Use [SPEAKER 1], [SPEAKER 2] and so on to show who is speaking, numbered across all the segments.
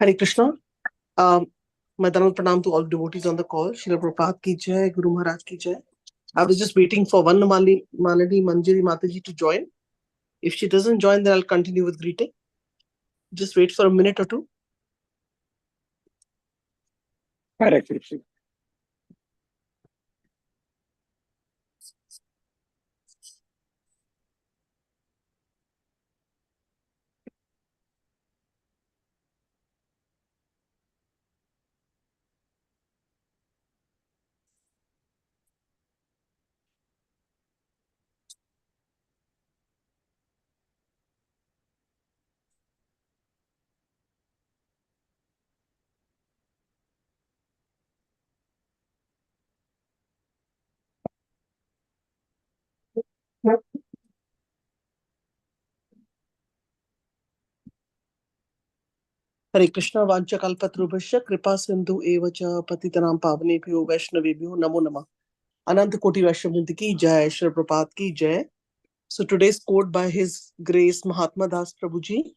[SPEAKER 1] Hare Krishna. My Dhanavad Pranam to all devotees on the call. Srila Prabhupada ki jai, Guru Maharaj ki jai. I was just waiting for one Malini Manjari Mataji to join. If she doesn't join, then I'll continue with greeting. Just wait for a minute or two.
[SPEAKER 2] Hare Krishna.
[SPEAKER 1] Hare Krishna. Vancha kalpatrubhasya kripa sindhu evacha patitanam pavanebhyo vaishnavebhyo namo namah. Ananta Koti Vaishnavinti ki jai, Srila Prabhupada ki jai. So today's quote by His Grace Mahatma Das Prabhuji.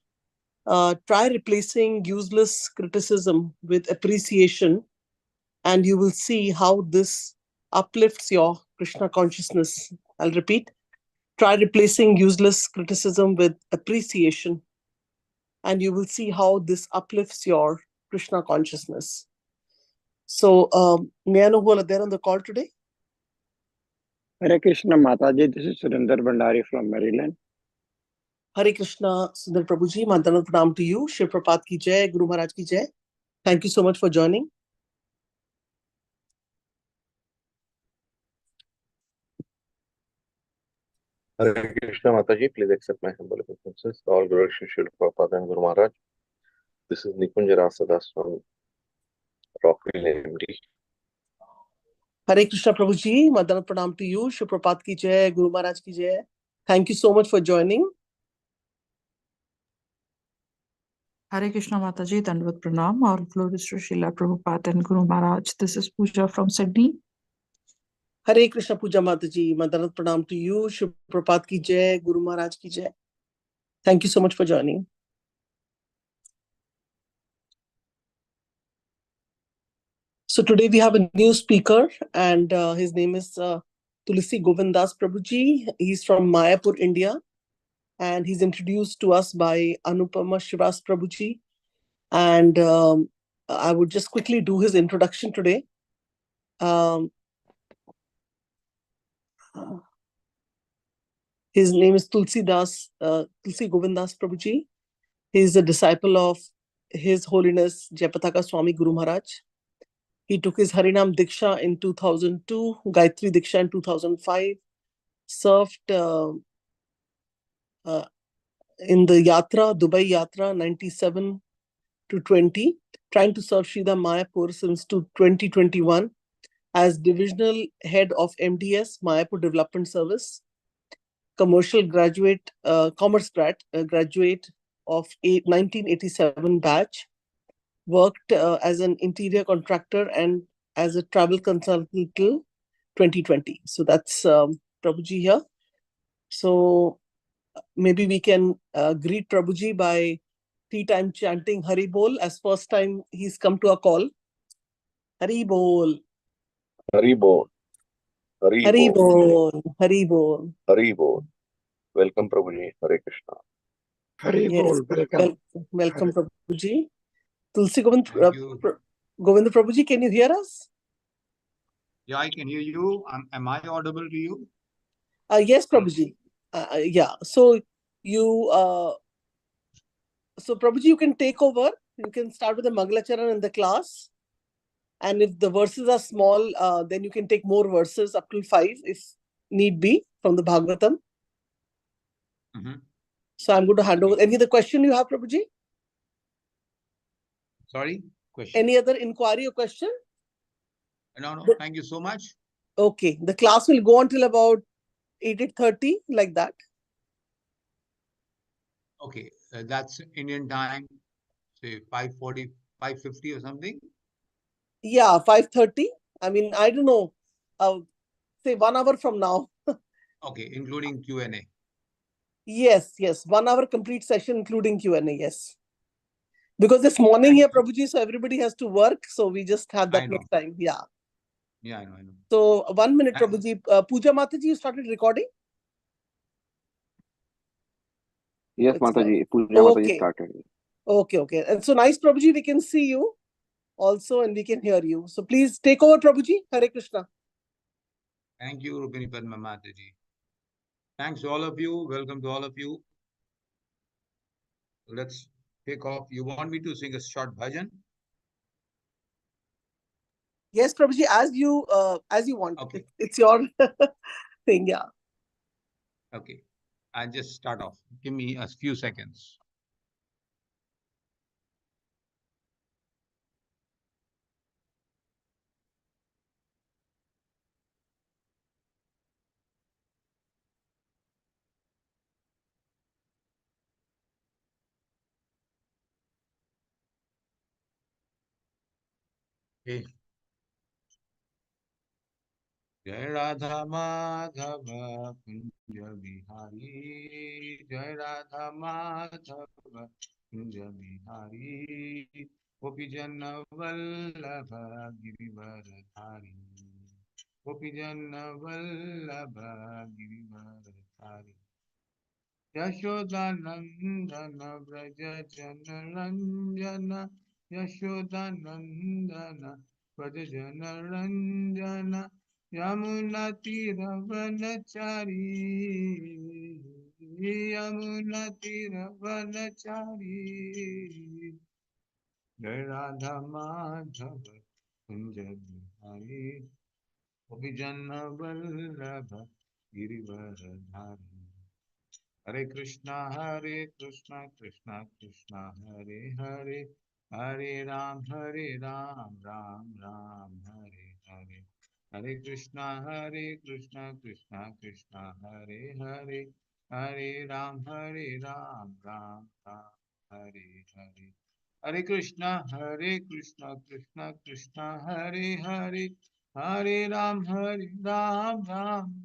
[SPEAKER 1] Try replacing useless criticism with appreciation, and you will see how this uplifts your Krishna consciousness. I'll repeat. Try replacing useless criticism with appreciation, and you will see how this uplifts your Krishna consciousness. So, may I know who are there on the call today?
[SPEAKER 2] Hare Krishna Mataji, this is Surinder Bhandari from Maryland.
[SPEAKER 1] Hare Krishna, Sundar Prabhuji, Mandanat Pranam to you. Shri Prabhupada ki jai, Guru Maharaj ki jai. Thank you so much for joining.
[SPEAKER 3] Hare Krishna Mataji, please accept my humble obeisances. All glory to Srila Prabhupada and Guru Maharaj. This is Nikunj Rasadas from Rockville, MD.
[SPEAKER 1] Hare Krishna Prabhuji, Mandanat Pranam to you. Shri Prabhupada ki jai, Guru Maharaj ki jai. Thank you so much for joining.
[SPEAKER 4] Hare Krishna Mataji, Dandavad Pranam. All glories to Srila Prabhupada and Guru Maharaj. This is Pooja from Sydney.
[SPEAKER 1] Hare Krishna Puja Mataji, Mandanat Pranam to you. Shri Prabhupada ki jai, Guru Maharaj ki jai. Thank you so much for joining. So today we have a new speaker, and his name is Tulsi Govind Das Prabhuji. He's from Mayapur, India, and he's introduced to us by Anupama Shivas Prabhuji. And I would just quickly do his introduction today. His name is Tulsi Govind Das Prabhuji. He is a disciple of His Holiness Jayapataka Swami Guru Maharaj. He took his Harinam Diksha in 2002, Gayatri Diksha in 2005, served in the Yatra, Dubai Yatra 97 to 20, trying to serve Sridham Mayapur since 2021 as divisional head of MDS, Mayapur Development Service, commerce graduate of 1987 batch, worked as an interior contractor and as a travel consultant till 2020. So that's Prabhuji here. So maybe we can greet Prabhuji by 3-time chanting Hari Bol as first time he's come to a call. Hari Bol.
[SPEAKER 3] Hari Bol. Hari
[SPEAKER 1] Hari
[SPEAKER 3] Bol.
[SPEAKER 1] Bol. Hari Bol.
[SPEAKER 3] Hari Bol. Welcome Prabhuji. Hare Krishna.
[SPEAKER 2] Hare
[SPEAKER 1] Yes.
[SPEAKER 2] Bol, welcome.
[SPEAKER 1] Welcome Prabhuji. Tulsi Govind,
[SPEAKER 5] Thank you.
[SPEAKER 1] Govind Prabhuji, can you hear us?
[SPEAKER 5] Yeah, I can hear you. Am I audible to you?
[SPEAKER 1] Yes, Prabhuji. Yeah. So you, so Prabhuji, you can take over. You can start with the Mangalacharan in the class. And if the verses are small, then you can take more verses up till 5 if need be from the Bhagvatam. So I'm going to hand over. Any other question you have, Prabhuji?
[SPEAKER 5] Sorry? Question?
[SPEAKER 1] Any other inquiry or question?
[SPEAKER 5] No. Thank you so much.
[SPEAKER 1] Okay. The class will go until about 8:30, like that.
[SPEAKER 5] Okay. That's Indian time, say 5:40, 5:50 or something?
[SPEAKER 1] Yeah, 5:30. I mean, I don't know. Say 1 hour from now.
[SPEAKER 5] Okay, including Q&A.
[SPEAKER 1] Yes. 1 hour complete session, including Q&A, yes. Because this morning here, Prabhuji, so everybody has to work, so we just have that
[SPEAKER 5] I know.
[SPEAKER 1] much time. Yeah.
[SPEAKER 5] Yeah, I know.
[SPEAKER 1] So 1 minute,
[SPEAKER 5] Thank-
[SPEAKER 1] Prabhuji. Puja Mataji, you started recording?
[SPEAKER 2] Yes,
[SPEAKER 1] It's not.
[SPEAKER 2] Mataji. Puja Mataji
[SPEAKER 1] Okay.
[SPEAKER 2] started.
[SPEAKER 1] Okay. And so nice, Prabhuji, we can see you also and we can hear you. So please take over, Prabhuji. Hare Krishna.
[SPEAKER 5] Thank you, Rukmini Padma Mataji. Thanks to all of you. Welcome to all of you. Let's kick off. You want me to sing a short bhajan?
[SPEAKER 1] Yes, Prabhuji, as you want.
[SPEAKER 5] Okay.
[SPEAKER 1] It's your thing, yeah.
[SPEAKER 5] Okay. I'll just start off. Give me a few seconds. Okay. Jai Radha Madhava Kunja Bihari, Jai Radha Madhava Kunja Bihari, Gopijana Vallabha Girivaradhari, Gopijana Vallabha Girivaradhari, Yashodanandana Vraja Jana Ranjana, Yashodanandana Vraja Jana Ranjana, Yamuna Tiravanachari, Yamuna Tiravanachari, Jai Radha Madhava Kunja Bihari, Gopijana Vallabha Girivaradhari. Hare Krishna, Krishna Krishna, Hare Hare, Hare Ram, Ram Ram, Hare Hare. Hare Krishna, Krishna Krishna, Hare Hare, Hare Ram, Ram Ram, Hare Hare. Hare Krishna, Krishna Krishna, Hare Hare, Hare Ram, Ram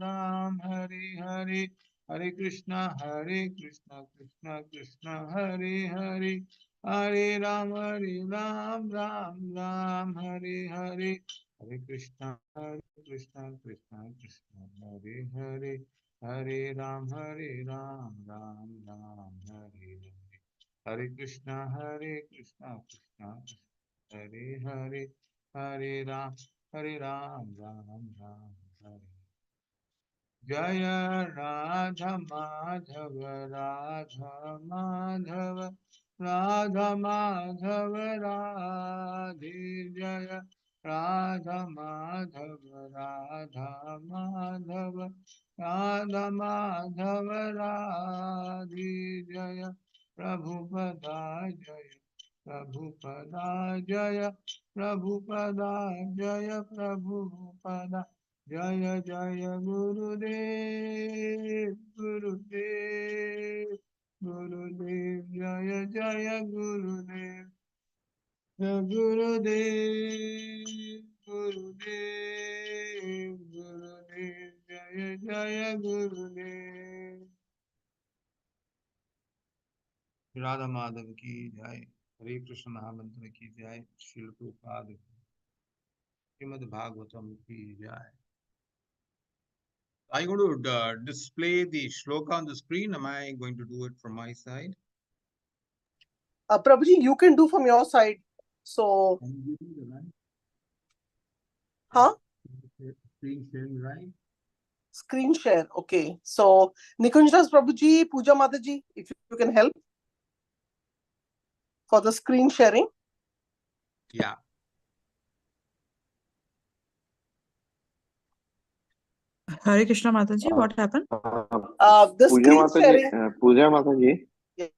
[SPEAKER 5] Ram, Hare Hare. Hare Krishna, Krishna Krishna, Hare Hare, Hare Ram, Ram Ram, Hare Hare. Hare Krishna, Krishna Krishna, Hare Hare, Hare Ram, Ram Ram, Hare Hare. Hare Krishna, Krishna Hare Hare, Hare Ram, Ram Hare. Jaya Radha Madhava, Radha Madhava, Radha Madhava, Radhe Jaya Radha Madhava, Radha Madhava, Radha Madhava, Radhe Jaya Prabhupada Jaya, Prabhupada Jaya, Prabhupada Jaya, Prabhupada Jaya Jaya Gurudev, Gurudev, Gurudev, Jaya Jaya Gurudev, Gurudev, Gurudev, Gurudev, Jaya Jaya Gurudev. Radha Madhav ki jai, Hare Krishna Mahamantra ki jai, Srila Prabhupada, Srimad Bhagvatam ki jai. Are you going to display the shloka on the screen? Am I going to do it from my side?
[SPEAKER 1] Prabhuji, you can do from your side. So, huh?
[SPEAKER 5] Screen sharing, right?
[SPEAKER 1] Screen share. Okay. So, Nikunjas Prabhuji, Puja Mataji, if you can help for the screen sharing.
[SPEAKER 5] Yeah.
[SPEAKER 4] Hare Krishna Mataji, what happened?
[SPEAKER 1] The screen sharing.
[SPEAKER 2] Puja Mataji.
[SPEAKER 4] Yeah.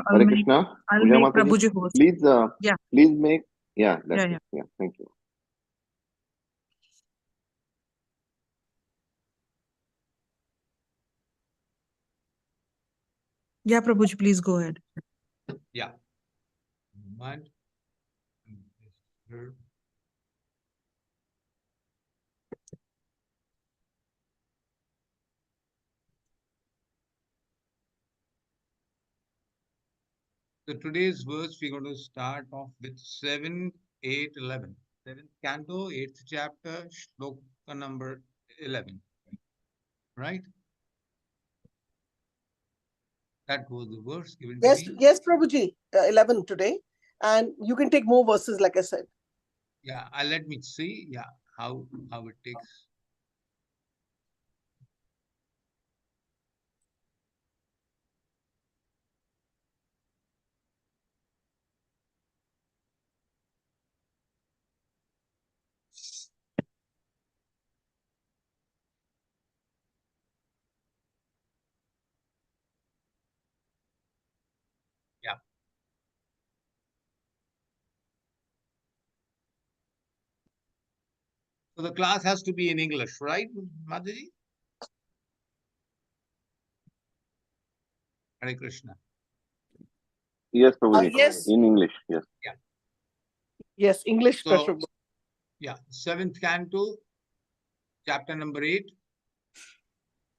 [SPEAKER 2] Hare Krishna.
[SPEAKER 4] I'll
[SPEAKER 2] Puja
[SPEAKER 4] make
[SPEAKER 2] Mataji.
[SPEAKER 4] Prabhuji host.
[SPEAKER 2] Please,
[SPEAKER 4] Yeah.
[SPEAKER 2] please make. Yeah, that's
[SPEAKER 4] Yeah.
[SPEAKER 2] it. Yeah, thank you.
[SPEAKER 4] Yeah, Prabhuji, please go ahead.
[SPEAKER 5] Yeah. Mind. So today's verse, we're going to start off with 7, 8, 11. 7th canto, 8th chapter, shloka number 11. Right? That was the verse given to me.
[SPEAKER 1] Yes, Prabhuji, 11 today. And you can take more verses, like I said.
[SPEAKER 5] Yeah, let me see. Yeah, how it takes. Yeah. So the class has to be in English, right, Madhaji? Hare Krishna.
[SPEAKER 3] Yes, Prabhuji.
[SPEAKER 1] Yes.
[SPEAKER 3] In English, yes.
[SPEAKER 5] Yeah.
[SPEAKER 1] Yes, English
[SPEAKER 5] So,
[SPEAKER 1] preferable.
[SPEAKER 5] yeah, 7th canto, chapter number 8.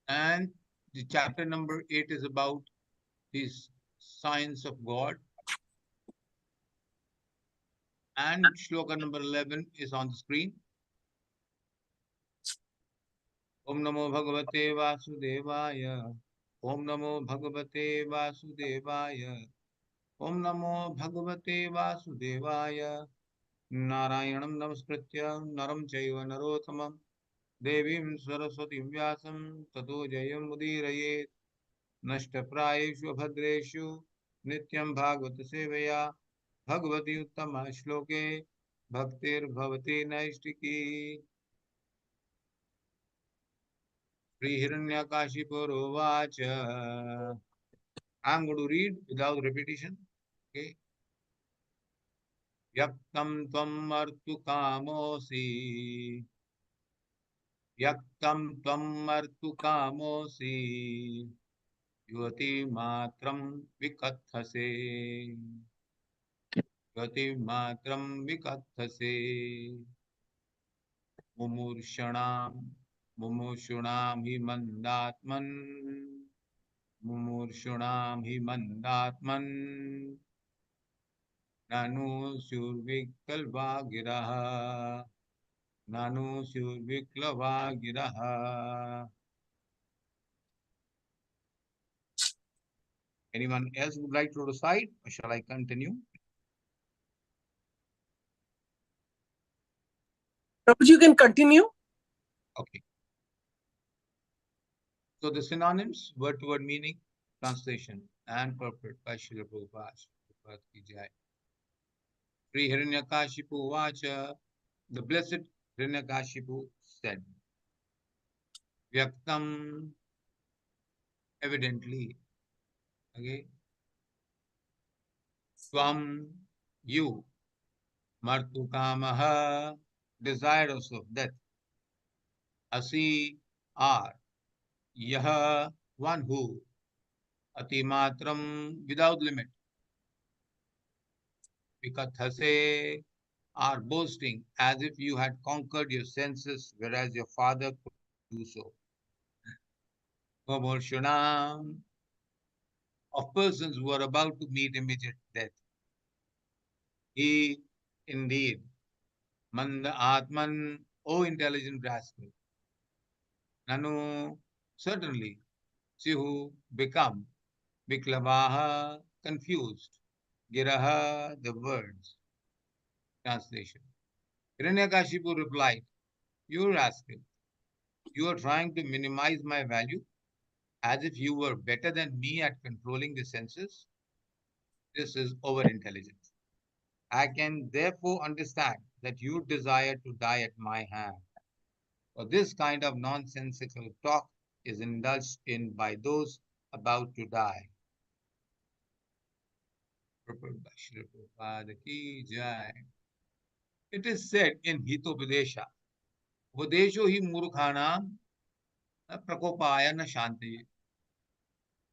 [SPEAKER 5] And the chapter number 8 is about the science of God. And shloka number 11 is on the screen. Om Namo Bhagavate Vasudevaya. Om Namo Bhagavate Vasudevaya. Om Namo Bhagavate Vasudevaya. Narayanam Namaskritya Naram Chaiva Narottamam Devim Saraswati Vyasam Tato Jayam Mudirayet Nashtaprayeshu Bhadreshu Nityam Bhagavata Sevaya Bhagavati Uttama Shloke Bhaktir Bhavati Naishtiki Sri Hiranyakashipurovacha. I'm going to read without repetition. Okay. Yaktam tvam artu kamosi. Yaktam tvam artu kamosi. Yuvati matram vikathase. Yuvati matram vikathase. Mumurshana Mumushunam hi mandatman. Mumurshunam hi mandatman. Nanu survikalva giraha. Nanu surviklava giraha. Anyone else would like to recite, or shall I continue?
[SPEAKER 1] Prabhuji, you can continue.
[SPEAKER 5] Okay. So the synonyms, word-to-word meaning, translation, and purport by Srila Prabhupada. Prabhupada ki jai. Sri Hiranyakashipu Vacha, the blessed Hiranyakashipu said, Vyaktam, evidently, okay, Svam, you, Martukamaha, desirous of death, Asi, are, Yaha, one who, Atimatram, without limit, Vikathase, are boasting as if you had conquered your senses, whereas your father could do so. Promotionam, of persons who are about to meet immediate death. He, indeed, Manda Atman, O intelligent rascal. Nanu, certainly, Sihu, become, Viklavaha, confused, Giraha, the words. Translation. Hiranyakashipu replied, You rascal, you are trying to minimize my value as if you were better than me at controlling the senses. This is overintelligence. I can therefore understand that you desire to die at my hand. For this kind of nonsensical talk is indulged in by those about to die. It is said in Hitopadesha, Vadesho hi murkhanam prakopaya na shanti.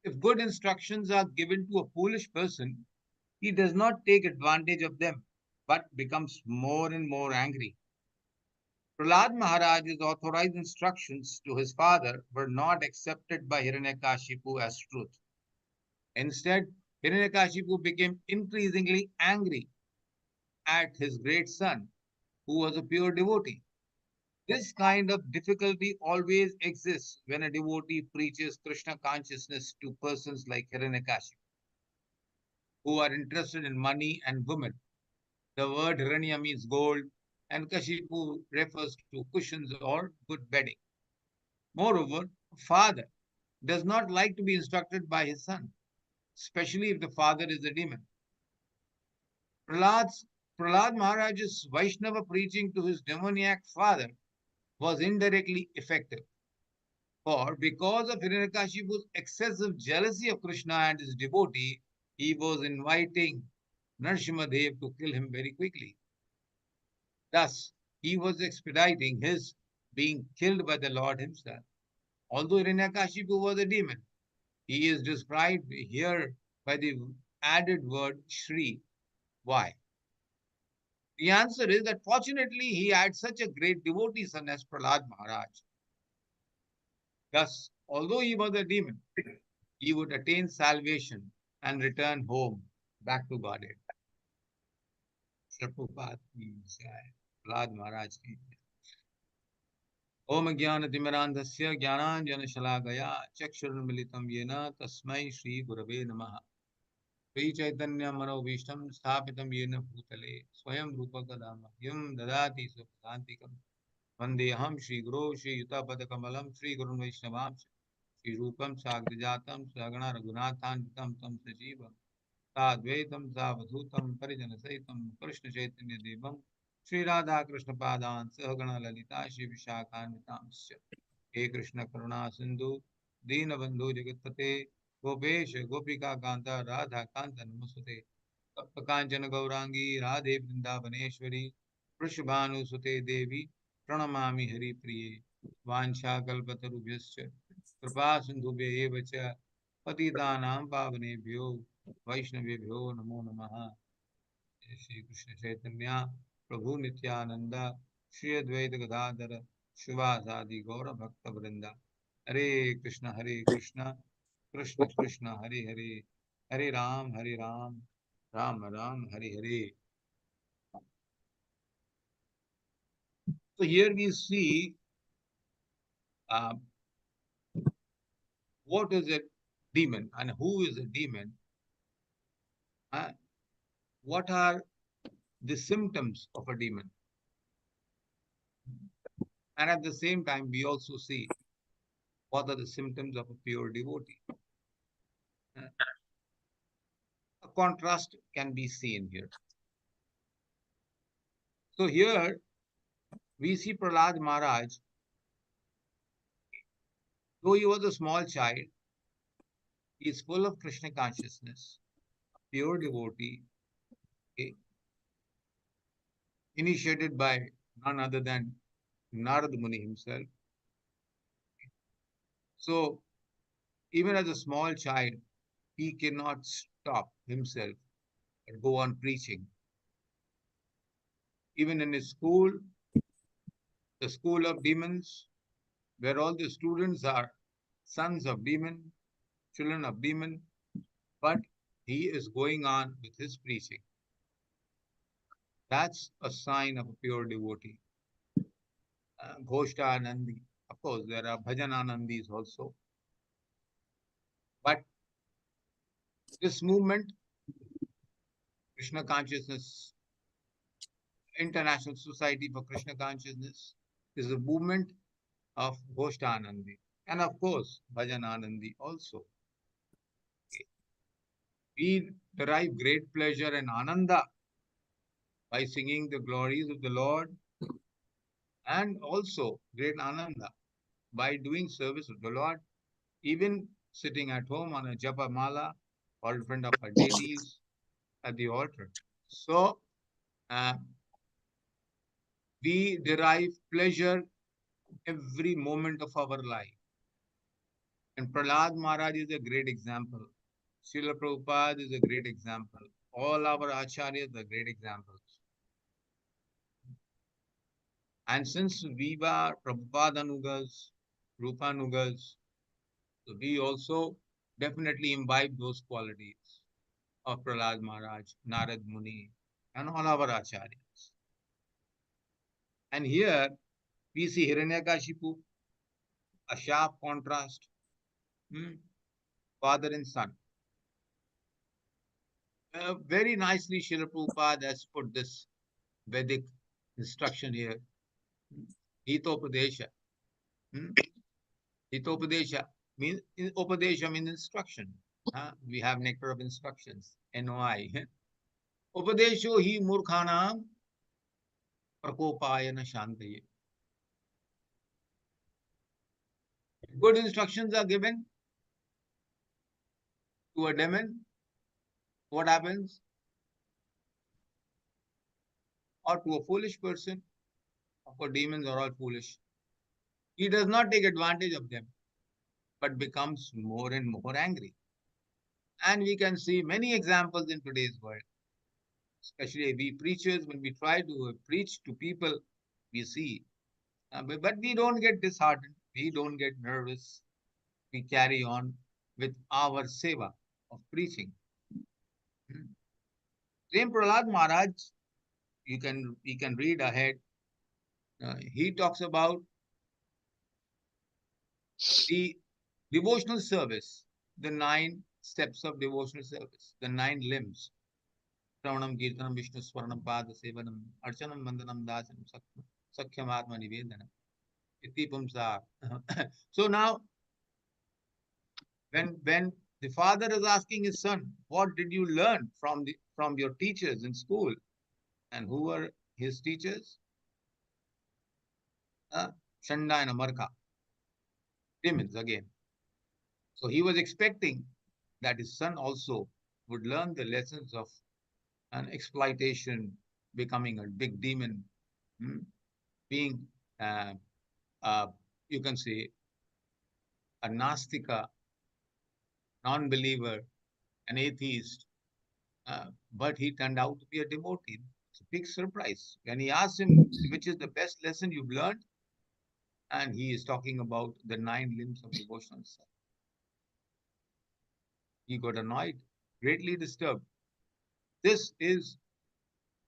[SPEAKER 5] If good instructions are given to a foolish person, he does not take advantage of them, but becomes more and more angry. Prahlad Maharaj's authorized instructions to his father were not accepted by Hiranyakashipu as truth. Instead, Hiranyakashipu became increasingly angry at his great son, who was a pure devotee. This kind of difficulty always exists when a devotee preaches Krishna consciousness to persons like Hiranyakashipu, who are interested in money and women. The word Hiranya means gold, and Kashipu refers to cushions or good bedding. Moreover, a father does not like to be instructed by his son, especially if the father is a demon. Prahlad's, Prahlad Maharaj's Vaishnava preaching to his demoniac father was indirectly effective. For because of Hiranyakashipu's excessive jealousy of Krishna and his devotee, he was inviting Narsimhadev to kill him very quickly. Thus, he was expediting his being killed by the Lord himself. Although Hiranyakashipu was a demon, he is described here by the added word Shri. Why? The answer is that fortunately he had such a great devotee son as Prahlad Maharaj. Thus, although he was a demon, he would attain salvation and return home back to Godhead. Prabhupada ki jai. Prahlad Maharaj ki jai. ओम ज्ञानतिमिरान्धस्य ज्ञानाञ्जनशलाकया चक्षुरुन्मिलितं येन तस्मै श्रीगुरवे नमः। श्रीचैतन्यमनोभीष्टं स्थापितं येन भूतले स्वयं रूपकदा मह्यं ददाति स्वपदान्तिकं। वन्देऽहं श्रीगुरो श्रीयुतापदकमलं श्रीगुरुं वैष्णवांश्च श्रीरूपं साग्रजातं सगुणा रघुनाथान्वितं तं सजीवं साद्वैतं सावधूतं परिजनसहितं कृष्णचैतन्यदेवं श्रीराधाकृष्णपादान् सहगण ललिता श्रीविशाखान्वितांश्च। हे कृष्ण करुणा सिंधु दीनबंधु जगत्पते गोपेश गोपिका कांता राधा कांत नमस्ते। तप्त कांचन गौरांगी राधे वृंदावनेश्वरी वृषभानुसुते देवी प्रणमामि हरिप्रिये। वाञ्छाकल्पतरुभ्यश्च कृपा सिन्धुभ्येव च पतितानां पावनेभ्यो वैष्णवेभ्यो नमो नमः। श्री कृष्ण चैतन्य प्रभु नित्यानंद श्री अद्वैत गदाधर शिवासादि गौर भक्त वृंदा। हरे कृष्ण कृष्ण कृष्ण हरे हरे, हरे Ram Ram Ram Hare Hare. So here we see what is a demon and who is a demon. What are the symptoms of a demon? And at the same time, we also see what are the symptoms of a pure devotee. A contrast can be seen here. So here we see Prahlad Maharaj, though he was a small child, he is full of Krishna consciousness, a pure devotee, okay, initiated by none other than Narad Muni himself. So even as a small child, he cannot stop himself and go on preaching. Even in his school, the school of demons, where all the students are sons of demon, children of demon, but he is going on with his preaching. That's a sign of a pure devotee. Ghoshta Anandi. Of course, there are Bhajan Anandis also. But this movement, Krishna Consciousness, International Society for Krishna Consciousness, is a movement of Ghoshta Anandi. And of course, Bhajan Anandi also. We derive great pleasure and ananda by singing the glories of the Lord, and also great ananda by doing service of the Lord, even sitting at home on a japa mala or in front of our deities at the altar. So we derive pleasure every moment of our life. And Prahlad Maharaj is a great example. Srila Prabhupada is a great example. All our acharyas are great examples. And since we were Prabhupada Anugas, Rupa Anugas, so we also definitely imbibe those qualities. of Prahlad Maharaj, Narad Muni, and all our acharyas. And here we see Hiranyakashipu, a sharp contrast, father and son. Very nicely, Srila Prabhupada has put this Vedic instruction here. Hitopadesha. Hitopadesha means Upadesha means instruction. We have nectar of instructions. NOI. Upadesho hi murkhanam prakopayana shantaye. Good instructions are given to a demon. What happens? Or to a foolish person. Of course, demons are all foolish. He does not take advantage of them, but becomes more and more angry. And we can see many examples in today's world. Especially we preachers, when we try to preach to people, we see. But we don't get disheartened. We don't get nervous. We carry on with our seva of preaching. Same Prahlad Maharaj, we can read ahead. He talks about the devotional service, the 9 steps of devotional service, the 9 limbs. Shravanam, Kirtanam, Vishnu, Swaranam, Pada, Sevanam, Archanam, Vandanam, Dasanam, Sakhyam, Atma, Nivedanam. Iti Pumsar. So now, when the father is asking his son, what did you learn from your teachers in school? And who were his teachers? Chanda and Amarka. Demons again. So he was expecting that his son also would learn the lessons of an exploitation, becoming a big demon, being, you can say, a Nastika, non-believer, an atheist, but he turned out to be a devotee. It's a big surprise. When he asked him, which is the best lesson you've learned? And he is talking about the 9 limbs of devotional service. He got annoyed, greatly disturbed. This is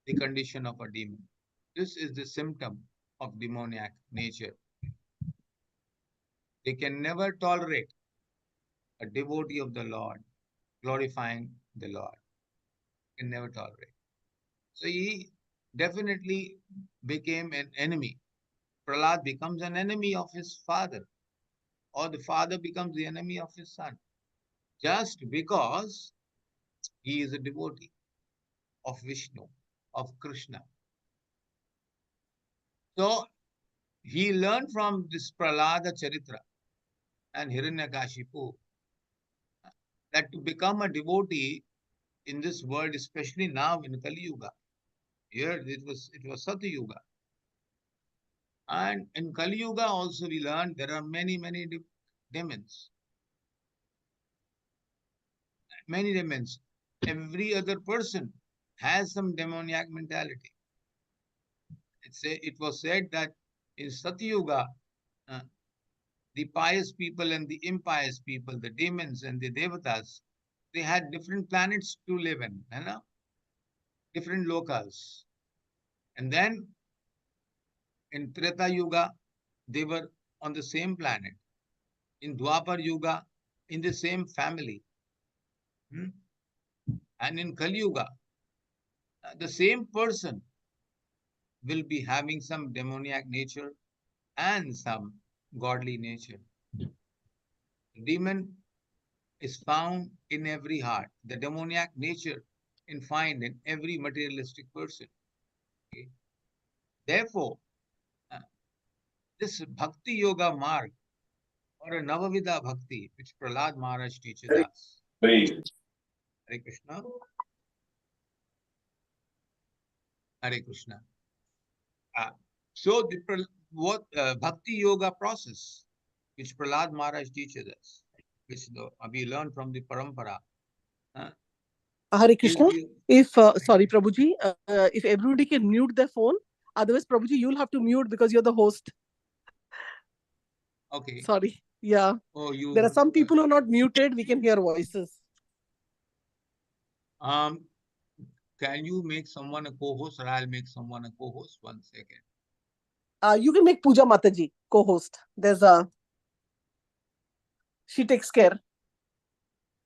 [SPEAKER 5] the condition of a demon. This is the symptom of demoniac nature. They can never tolerate a devotee of the Lord glorifying the Lord. Can never tolerate. So he definitely became an enemy. Prahlad becomes an enemy of his father, or the father becomes the enemy of his son, just because he is a devotee of Vishnu, of Krishna. So he learned from this Prahlada Charitra and Hiranyakashipu that to become a devotee in this world, especially now in Kali Yuga, here it was Satya Yuga. And in Kali Yuga also we learned there are many demons. Many demons. Every other person has some demoniac mentality. It was said that in Satya Yuga, the pious people and the impious people, the demons and the devatas, they had different planets to live in, different locals. And then in Treta Yuga, they were on the same planet. In Dwapar Yuga, in the same family. And in Kali Yuga, the same person will be having some demoniac nature and some godly nature. The demon is found in every heart. The demoniac nature is found in every materialistic person. Okay? Therefore, this Bhakti Yoga Marg, or a Navavidha Bhakti, which Prahlad Maharaj teaches us. Hare Krishna. Hare Krishna. So the Bhakti Yoga process, which Prahlad Maharaj teaches us, which we learn from the Parampara.
[SPEAKER 1] Hare Krishna. If, sorry, Prabhuji, if everybody can mute their phone, otherwise, Prabhuji, you'll have to mute because you're the host.
[SPEAKER 5] Okay.
[SPEAKER 1] Sorry. Yeah. There are some people who are not muted. We can hear voices.
[SPEAKER 5] Can you make someone a co-host, or I'll make someone a co-host? 1 second.
[SPEAKER 1] You can make Puja Mataji co-host. She takes care.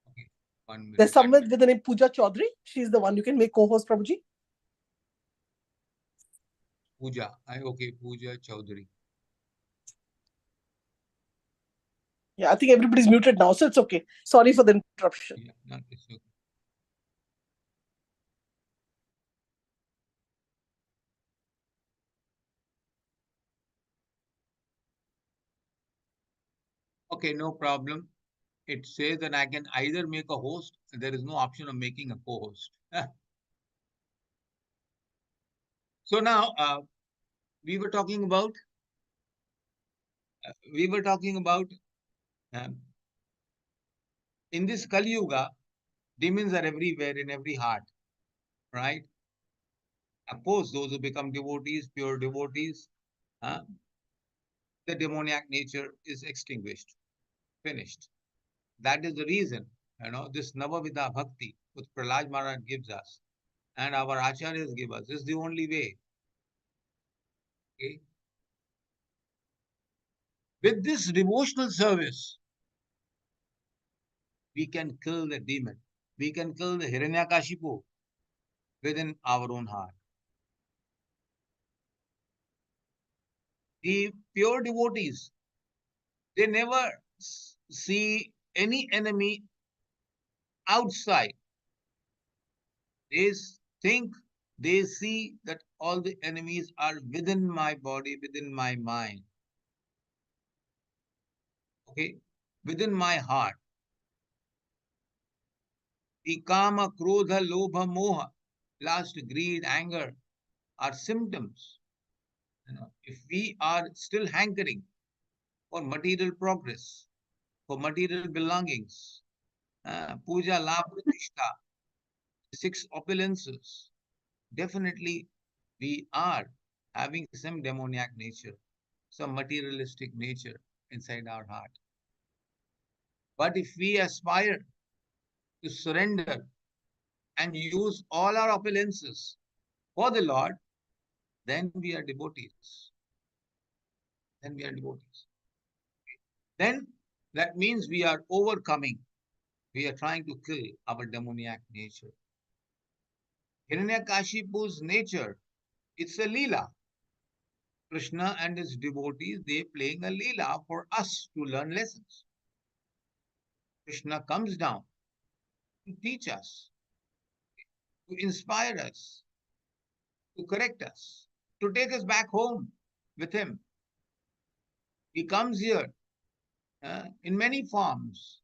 [SPEAKER 5] Okay, 1 minute.
[SPEAKER 1] There's someone with the name Pooja Chaudhary. She's the one you can make co-host, Prabhuji.
[SPEAKER 5] Pooja. Okay, Pooja Chaudhary.
[SPEAKER 1] Yeah, I think everybody's muted now, so it's okay. Sorry for the interruption.
[SPEAKER 5] Yeah, no, it's okay. Okay, no problem. It says that I can either make a host, there is no option of making a co-host. So now, we were talking about in this Kali Yuga, demons are everywhere in every heart, right? Of course, those who become devotees, pure devotees, the demoniac nature is extinguished, finished. That is the reason, this Navavida Bhakti, which Prahlad Maharaj gives us, and our acharyas give us, is the only way. Okay? With this devotional service, we can kill the demon. We can kill the Hiranyakashipu within our own heart. The pure devotees, they never see any enemy outside. They think, they see that all the enemies are within my body, within my mind. Okay? Within my heart. The kama, krodha, lobha, moha, lust, greed, anger are symptoms. If we are still hankering for material progress, for material belongings, puja, labh, pratishtha, 6 opulences, definitely we are having some demoniac nature, some materialistic nature inside our heart. But if we aspire to surrender and use all our opulences for the Lord, then we are devotees. Then we are devotees. Then that means we are overcoming. We are trying to kill our demoniac nature. Hiranyakashipu's nature, it's a leela. Krishna and his devotees, they playing a leela for us to learn lessons. Krishna comes down to teach us, to inspire us, to correct us, to take us back home with him. He comes here in many forms.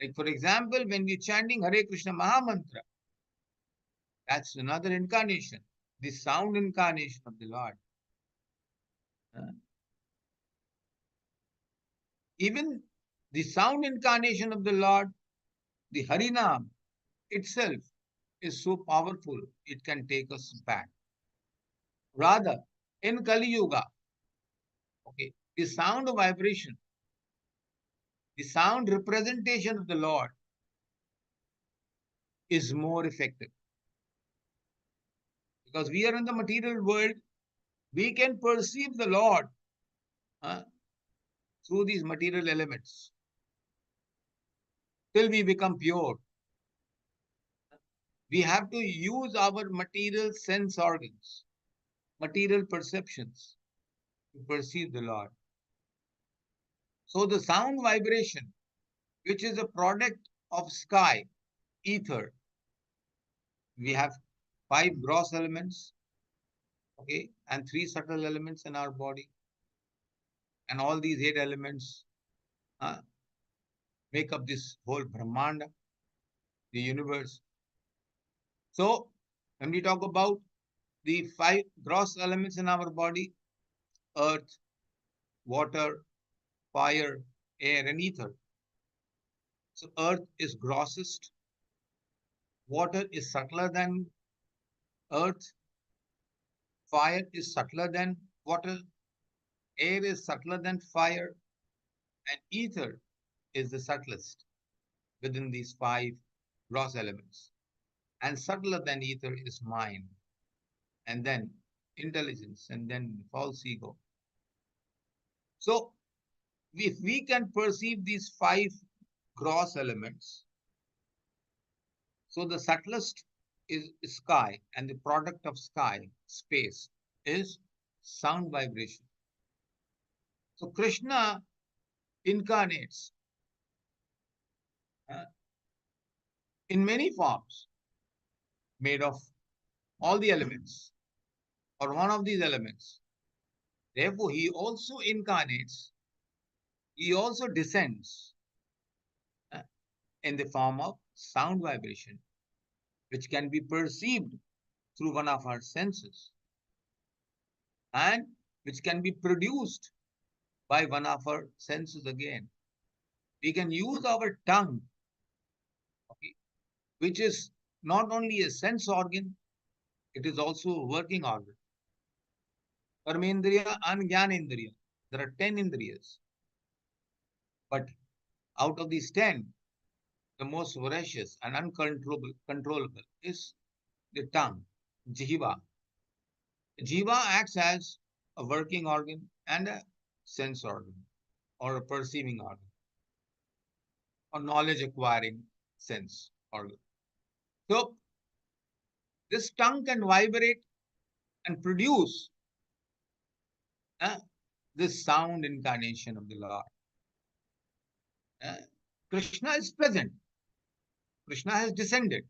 [SPEAKER 5] Like, for example, when we're chanting Hare Krishna Mahamantra, that's another incarnation, the sound incarnation of the Lord. Even the sound incarnation of the Lord, the Harinam itself is so powerful, it can take us back. Rather, in Kali Yuga, okay, the sound vibration, the sound representation of the Lord is more effective. Because we are in the material world, we can perceive the Lord through these material elements till we become pure. We have to use our material sense organs, material perceptions to perceive the Lord. So the sound vibration, which is a product of sky, ether, we have 5 gross elements, okay, and 3 subtle elements in our body. And all these 8 elements make up this whole Brahmanda, the universe. So when we talk about the 5 gross elements in our body, earth, water, fire, air, and ether. So earth is grossest, water is subtler than earth, fire is subtler than water, air is subtler than fire, and ether is the subtlest within these 5 gross elements. And subtler than ether is mind, and then intelligence, and then false ego. So, if we can perceive these 5 gross elements, so the subtlest is sky, and the product of sky, space, is sound vibration. So Krishna incarnates in many forms, made of all the elements or one of these elements. Therefore, he also incarnates, he also descends in the form of sound vibration, which can be perceived through one of our senses and which can be produced by one of our senses again. We can use our tongue, okay, which is not only a sense organ, it is also a working organ. Karmendriya and Jnanendriya. There are 10 indriyas. But out of these 10, the most voracious and uncontrollable is the tongue, jiva. Jiva acts as a working organ and a sense organ, or a perceiving organ, or knowledge acquiring sense organ. So, this tongue can vibrate and produce this sound incarnation of the Lord. Krishna is present. Krishna has descended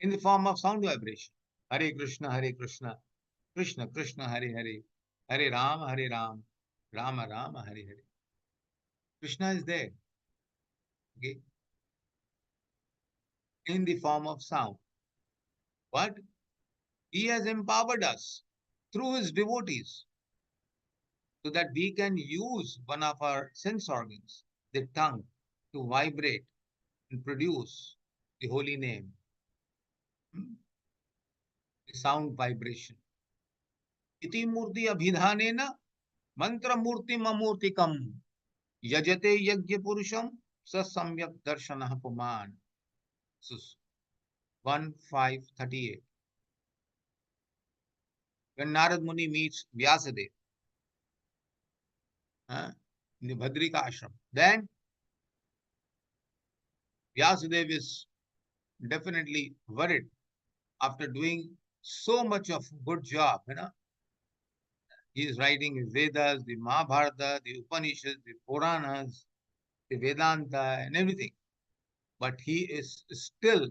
[SPEAKER 5] in the form of sound vibration. Hare Krishna, Krishna Krishna, Hare Hare, Hare Rama, Rama Rama, Hare Hare. Krishna is there, okay, in the form of sound. But he has empowered us through his devotees so that we can use one of our sense organs, the tongue, to vibrate and produce the holy name, the sound vibration. Iti murti abhidhanena mantra murti mamurtikam yajate yajya purusham sasamyak darshanah puman. 1:5:38. When Narad Muni meets Vyasadeva in the Bhadrika ashram, then Vyasadeva is definitely worried after doing so much of good job. He is writing his Vedas, the Mahabharata, the Upanishads, the Puranas, the Vedanta, and everything. But he is still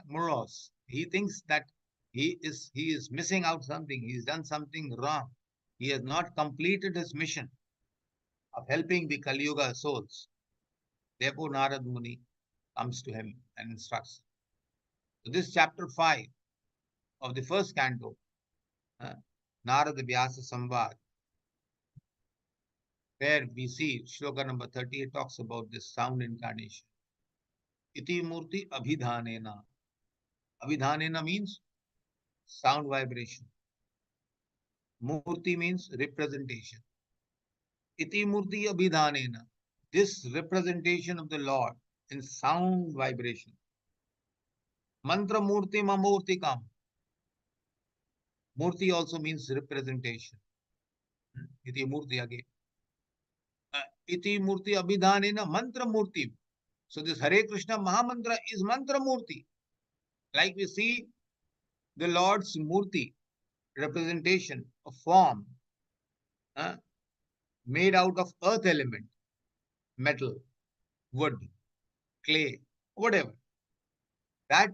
[SPEAKER 5] morose. He thinks that he is missing out something. He's done something wrong. He has not completed his mission of helping the Kali Yuga souls. Therefore, Narad Muni comes to him and instructs. So this chapter 5 of the first canto, Narada Vyasa Samvad, where we see shloka number 38 talks about this sound incarnation. Iti murti abhidhanena. Abhidhanena means sound vibration. Murti means representation. Iti murti abhidhanena. This representation of the Lord in sound vibration. Mantra murti mamurtikam. Murti also means representation. Iti murti again. Iti murti abhidhanena mantra murti. So this Hare Krishna Mahamantra is mantra murti. Like we see the Lord's murti, representation, a form made out of earth element, metal, wood, clay, whatever. That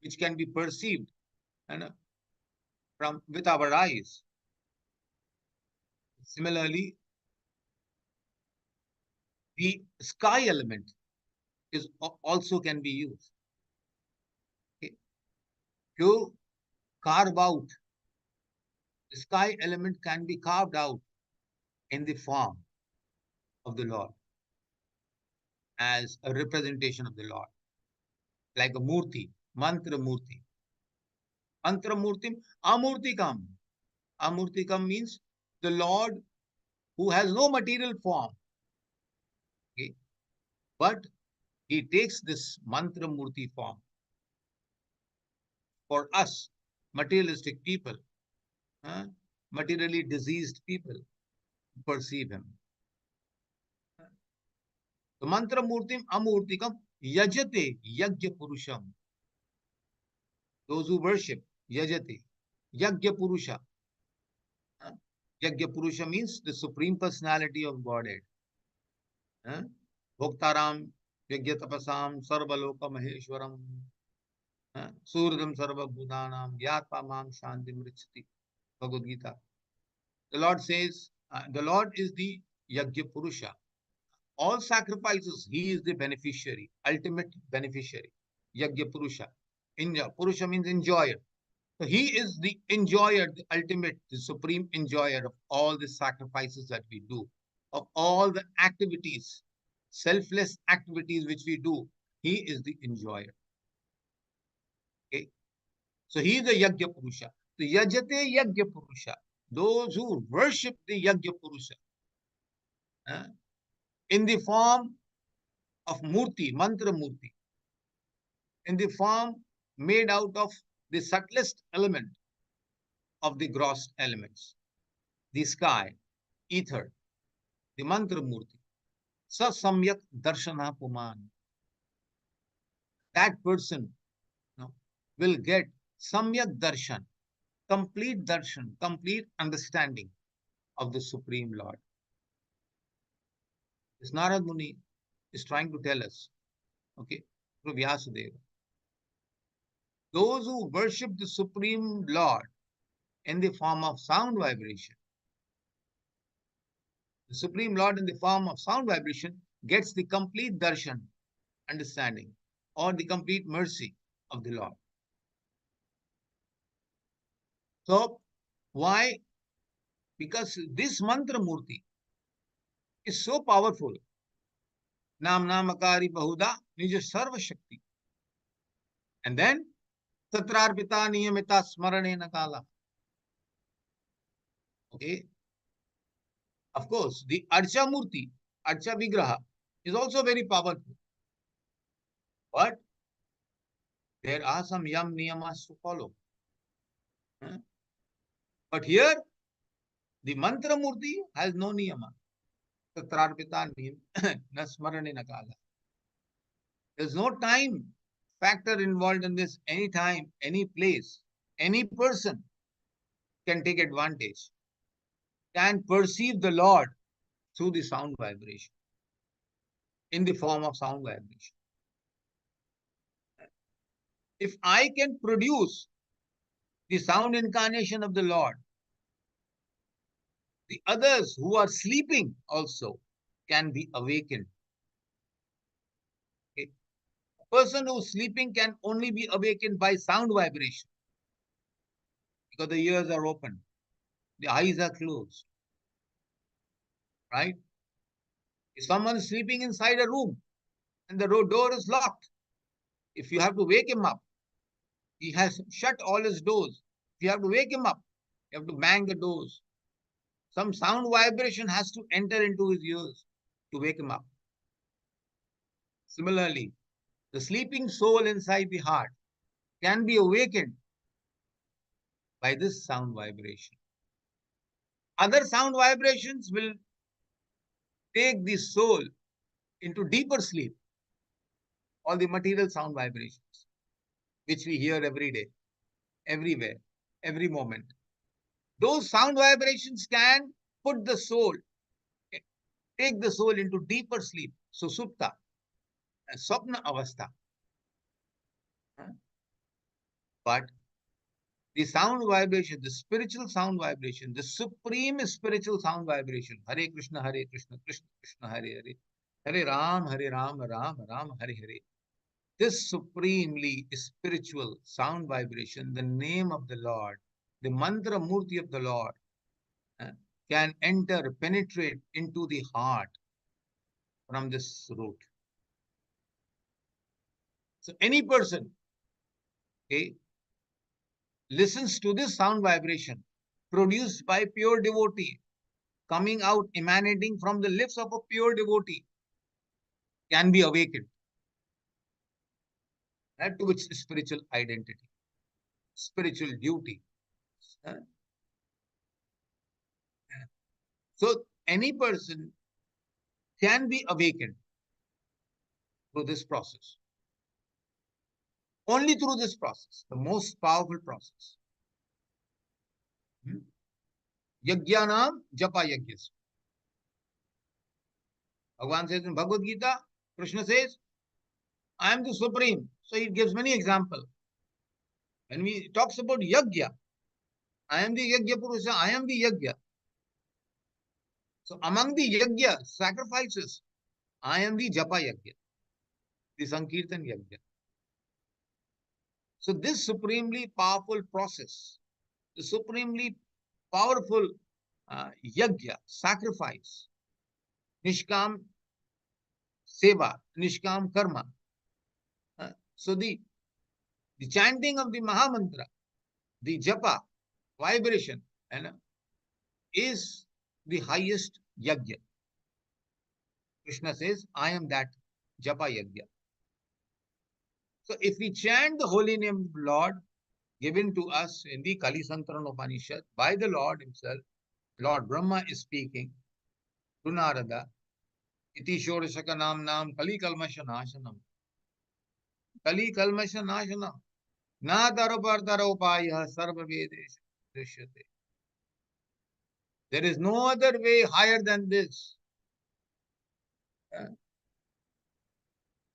[SPEAKER 5] which can be perceived from with our eyes. Similarly, the sky element is also can be used. Okay. To carve out, the sky element can be carved out in the form of the Lord as a representation of the Lord, like a murti, mantra murti. Mantra murti, amurtikam. Amurtikam means the Lord who has no material form, okay, but he takes this mantra murti form for us, materialistic people, materially diseased people, to perceive him. The mantra murtim amurtikam yajate yajya purusham. Those who worship yajate yajya purusha. Yajya purusha means the supreme personality of Godhead. Bhoktaram yajya tapasam sarvaloka maheshwaram. Surdam sarva bhudanam yatpa mam shanti mritsati. Bhagavad Gita. The Lord says, the Lord is the yajya purusha. All sacrifices, he is the beneficiary, ultimate beneficiary. Yajya purusha. Purusha means enjoyer. So he is the enjoyer, the ultimate, the supreme enjoyer of all the sacrifices that we do, of all the activities, selfless activities which we do. He is the enjoyer. Okay. So he is the Yajna Purusha. The Yajate Yajna Purusha. Those who worship the Yajna Purusha in the form of Murti, Mantra Murti, in the form made out of the subtlest element of the gross elements, the sky, ether, the Mantra Murti. Sa Samyak Darshana Puman. That person will get Samyak Darshan, complete darshan, complete understanding of the Supreme Lord. This Narad Muni is trying to tell us, okay, through Vyasadeva. Those who worship the Supreme Lord in the form of sound vibration, the Supreme Lord in the form of sound vibration gets the complete darshan, understanding, or the complete mercy of the Lord. So, why? Because this mantra murti is so powerful. Nam namakari bahuda nija sarva shakti. And then, tatrarpita niyamita smarane nakala. Okay. Of course, the Archa Murti, Archa Vigraha is also very powerful. But there are some yam niyamas to follow. But here, the Mantra Murti has no niyama. Tatrarpita nasmarane nakala. There's no time factor involved in this. Any time, any place, any person can take advantage, can perceive the Lord through the sound vibration, in the form of sound vibration. If I can produce the sound incarnation of the Lord, the others who are sleeping also can be awakened. Okay. A person who is sleeping can only be awakened by sound vibration because the ears are open, the eyes are closed. Right? If someone is sleeping inside a room and the door is locked, if you have to wake him up, he has shut all his doors. If you have to wake him up, you have to bang the doors. Some sound vibration has to enter into his ears to wake him up. Similarly, the sleeping soul inside the heart can be awakened by this sound vibration. Other sound vibrations will take the soul into deeper sleep. All the material sound vibrations, which we hear every day, everywhere, every moment. Those sound vibrations can put the soul, take the soul into deeper sleep, susupta, swapna avastha. But the sound vibration, the spiritual sound vibration, the supreme spiritual sound vibration, Hare Krishna, Krishna Krishna, Hare Hare, Hare Ram, Ram Ram, Hare Hare. This supremely spiritual sound vibration, the name of the Lord, the mantra murti of the Lord, can enter, penetrate into the heart from this root. So any person, okay, listens to this sound vibration produced by pure devotee, coming out, emanating from the lips of a pure devotee, can be awakened. to which spiritual identity, spiritual duty. So any person can be awakened through this process. Only through this process, the most powerful process. Yajnanam japa yajnas. Bhagavan says in Bhagavad Gita, Krishna says, I am the Supreme. So he gives many examples. When we talks about yajna, I am the yajna purusha, I am the yajna. So among the yajna sacrifices, I am the japa yajna, the sankirtan yajna. So this supremely powerful process, the supremely powerful yajna, sacrifice, nishkam seva, nishkam karma. So the chanting of the Mahamantra, the japa, vibration, is the highest yajna. Krishna says, I am that japa yajna. So if we chant the holy name of the Lord given to us in the Kali Santran Upanishad by the Lord himself, Lord Brahma is speaking to Narada, iti shorashaka nam kali kalmasha nashanam. Kali kalmasha nashanam. Na tarapartara upaya sarva vedesh drishyate. There is no other way higher than this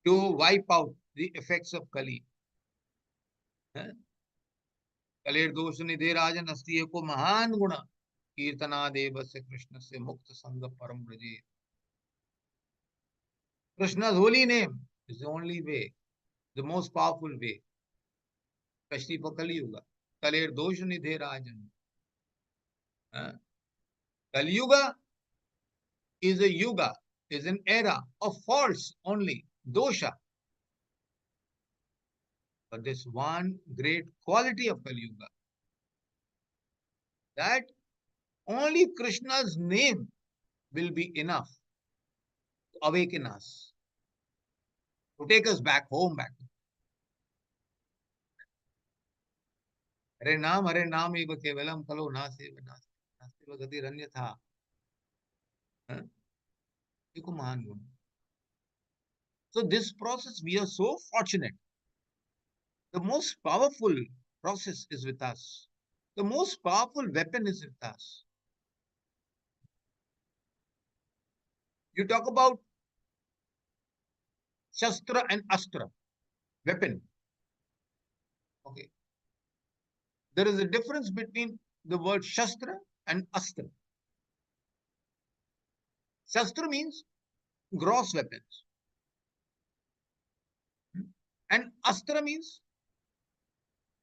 [SPEAKER 5] to wipe out the effects of Kali. Kalir dosh nidhe rajan asti eko mahan guna kirtana devasya Krishna se mukta sangha param braje. Krishna's holy name is the only way, the most powerful way, especially for Kali Yuga. Kalir dosh nidhe rajan. Kali Yuga is a yuga, is an era of faults only, dosha. But this one great quality of Kali Yuga, that only Krishna's name will be enough to awaken us, to take us back home, back. Hare Naam eva kevalam kalo naseva gati ranyatha. Eko mahan guna. So this process, we are so fortunate. The most powerful process is with us. The most powerful weapon is with us. You talk about Shastra and Astra, weapon. Okay. There is a difference between the word Shastra and Astra. Shastra means gross weapons. And Astra means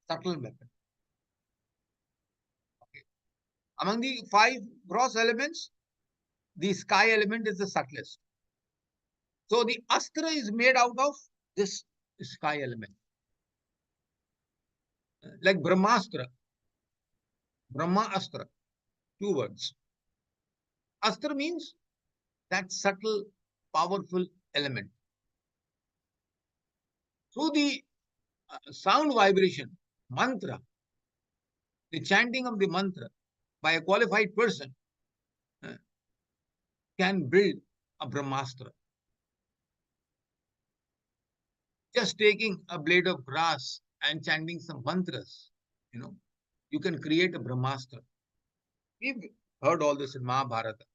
[SPEAKER 5] subtle weapon. Okay. Among the 5 gross elements, the sky element is the subtlest. So the Astra is made out of this sky element. Like Brahmastra, Brahma Astra, 2 words. Astra means that subtle, powerful element. Through the sound vibration, mantra, the chanting of the mantra by a qualified person can build a Brahmastra. Just taking a blade of grass and chanting some mantras, you can create a Brahmastra. We've heard all this in Mahabharata.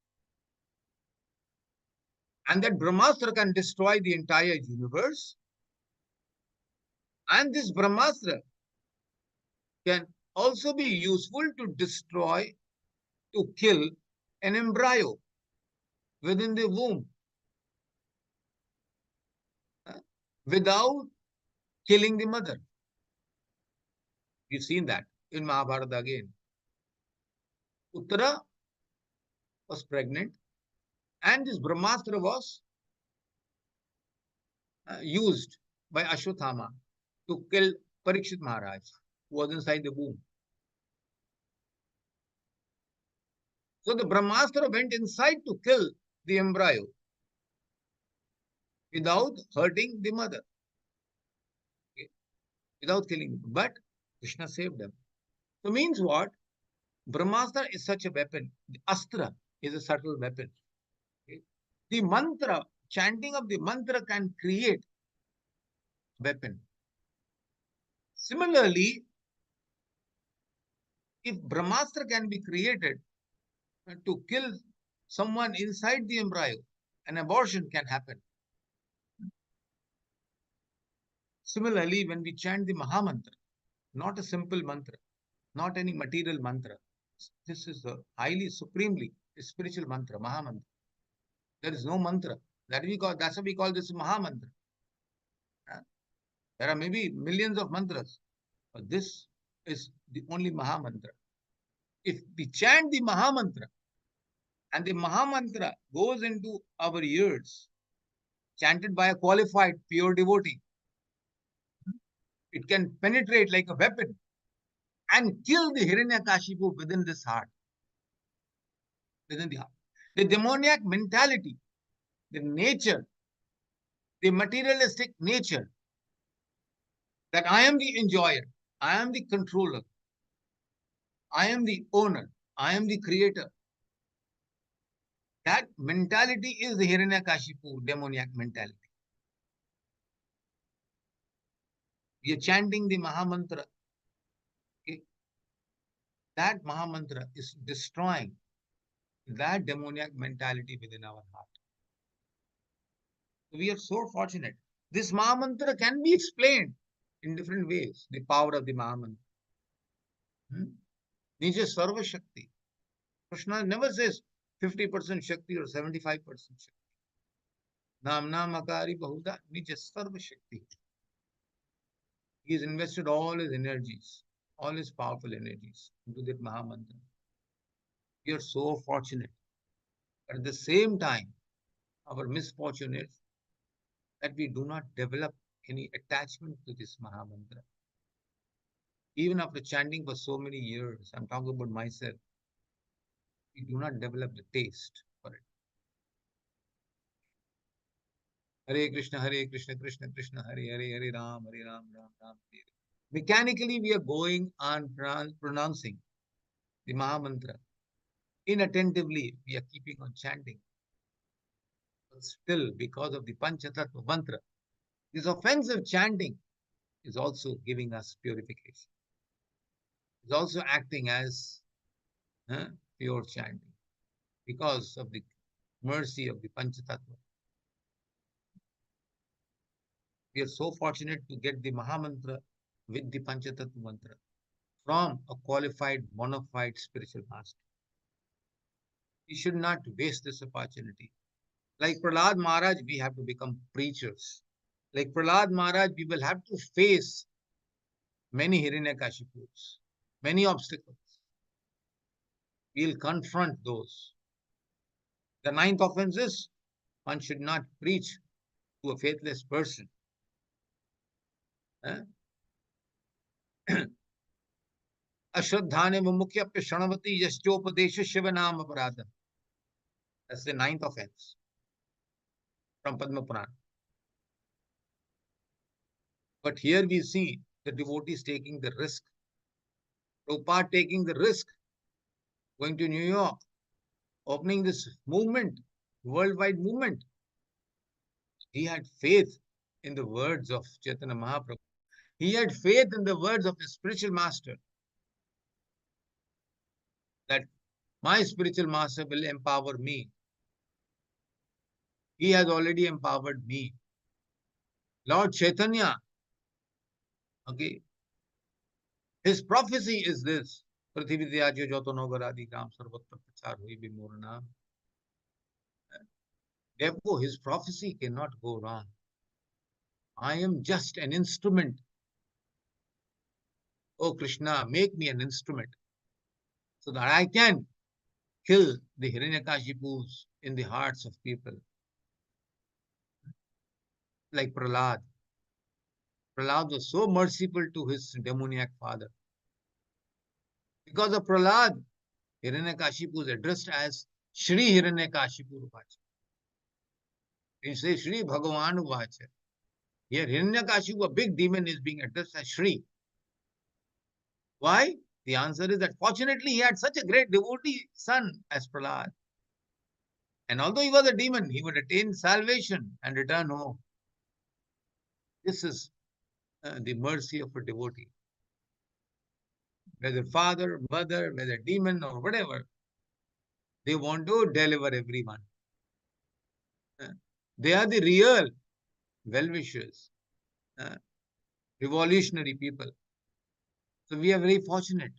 [SPEAKER 5] And that Brahmastra can destroy the entire universe. And this Brahmastra can also be useful to destroy, to kill an embryo within the womb without killing the mother. We've seen that in Mahabharata again. Uttara was pregnant and this Brahmastra was used by Ashwatthama to kill Parikshit Maharaj, who was inside the womb. So the Brahmastra went inside to kill the embryo without hurting the mother. Okay. without killing them. But Krishna saved them. So means what? Brahmastra is such a weapon. The astra is a subtle weapon. Okay? The mantra, chanting of the mantra can create weapon. Similarly, if Brahmastra can be created to kill someone inside the embryo, an abortion can happen. Similarly, when we chant the Mahamantra, not a simple mantra, not any material mantra, this is a highly, supremely spiritual mantra, Mahamantra. There is no mantra. That's why we call this Mahamantra. There are maybe millions of mantras, but this is the only Mahamantra. If we chant the Mahamantra and the Mahamantra goes into our ears, chanted by a qualified, pure devotee, it can penetrate like a weapon and kill the Hiranyakashipu within this heart, within the heart. The demoniac mentality, the nature, the materialistic nature, that I am the enjoyer, I am the controller, I am the owner, I am the creator. That mentality is the Hiranyakashipu demoniac mentality. We are chanting the Mahamantra. Okay? That Mahamantra is destroying that demoniac mentality within our heart. We are so fortunate. This Mahamantra can be explained in different ways. The power of the Mahamantra. Nija Sarva Shakti. Krishna never says 50% Shakti or 75% Shakti. Nam Akari Bahuda Nija Sarva Shakti. He has invested all his energies, all his powerful energies into that Mahamantra. We are so fortunate. But at the same time, our misfortune is that we do not develop any attachment to this Mahamantra. Even after chanting for so many years, I'm talking about myself, we do not develop the taste for it. Hare Krishna, Krishna Krishna, Hare Hare, Ram, Ram Ram. Mechanically, we are going on pronouncing the Mahamantra. Inattentively, we are keeping on chanting. But still, because of the Panchatattva mantra, this offensive chanting is also giving us purification. It's also acting as pure chanting because of the mercy of the Panchatattva. We are so fortunate to get the Mahamantra with the Panchatattva mantra from a qualified, bona fide spiritual master. We should not waste this opportunity. Like Prahlad Maharaj, we have to become preachers. Like Prahlad Maharaj, we will have to face many Hiranyakashipus, many obstacles. We'll confront those. The ninth offense is one should not preach to a faithless person. Ashraddhane mumukhyapya shanavati yashchopadesha shivanam aparadha. That's the ninth offense from Padma Purana. But here we see the devotees taking the risk. Prabhupada taking the risk, going to New York, opening this movement, worldwide movement. He had faith in the words of Chaitanya Mahaprabhu. He had faith in the words of his spiritual master, that my spiritual master will empower me. He has already empowered me. Lord Chaitanya, okay, his prophecy is this. Therefore, his prophecy cannot go wrong. I am just an instrument. Oh Krishna, make me an instrument so that I can kill the Hiranyakashipus in the hearts of people. Like Prahlad. Prahlad was so merciful to his demoniac father. Because of Prahlad, Hiranyakashipu is addressed as Shri Hiranyakashipu Uvacha. You say Shri Bhagavan Uvacha. Here, Hiranyakashipu, a big demon, is being addressed as Shri. Why? The answer is that fortunately he had such a great devotee son as Prahlad. And although he was a demon, he would attain salvation and return home. This is the mercy of a devotee. Whether father, mother, whether demon or whatever, they want to deliver everyone. They are the real well-wishers, revolutionary people. So we are very fortunate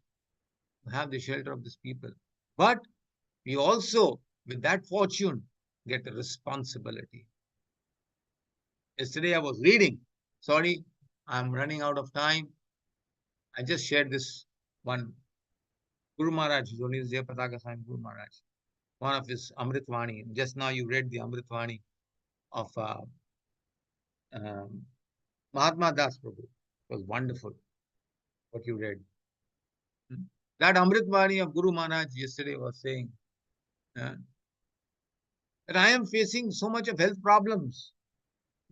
[SPEAKER 5] to have the shelter of these people. But we also, with that fortune, get a responsibility. Yesterday I was reading. Sorry, I'm running out of time. I just shared this one. Guru Maharaj, his name is Jayapataka Swami Guru Maharaj. One of his Amritvani. Just now you read the Amritvani of Mahatma Das Prabhu. It was wonderful what you read. That Amritvani of Guru Maharaj yesterday was saying that I am facing so much of health problems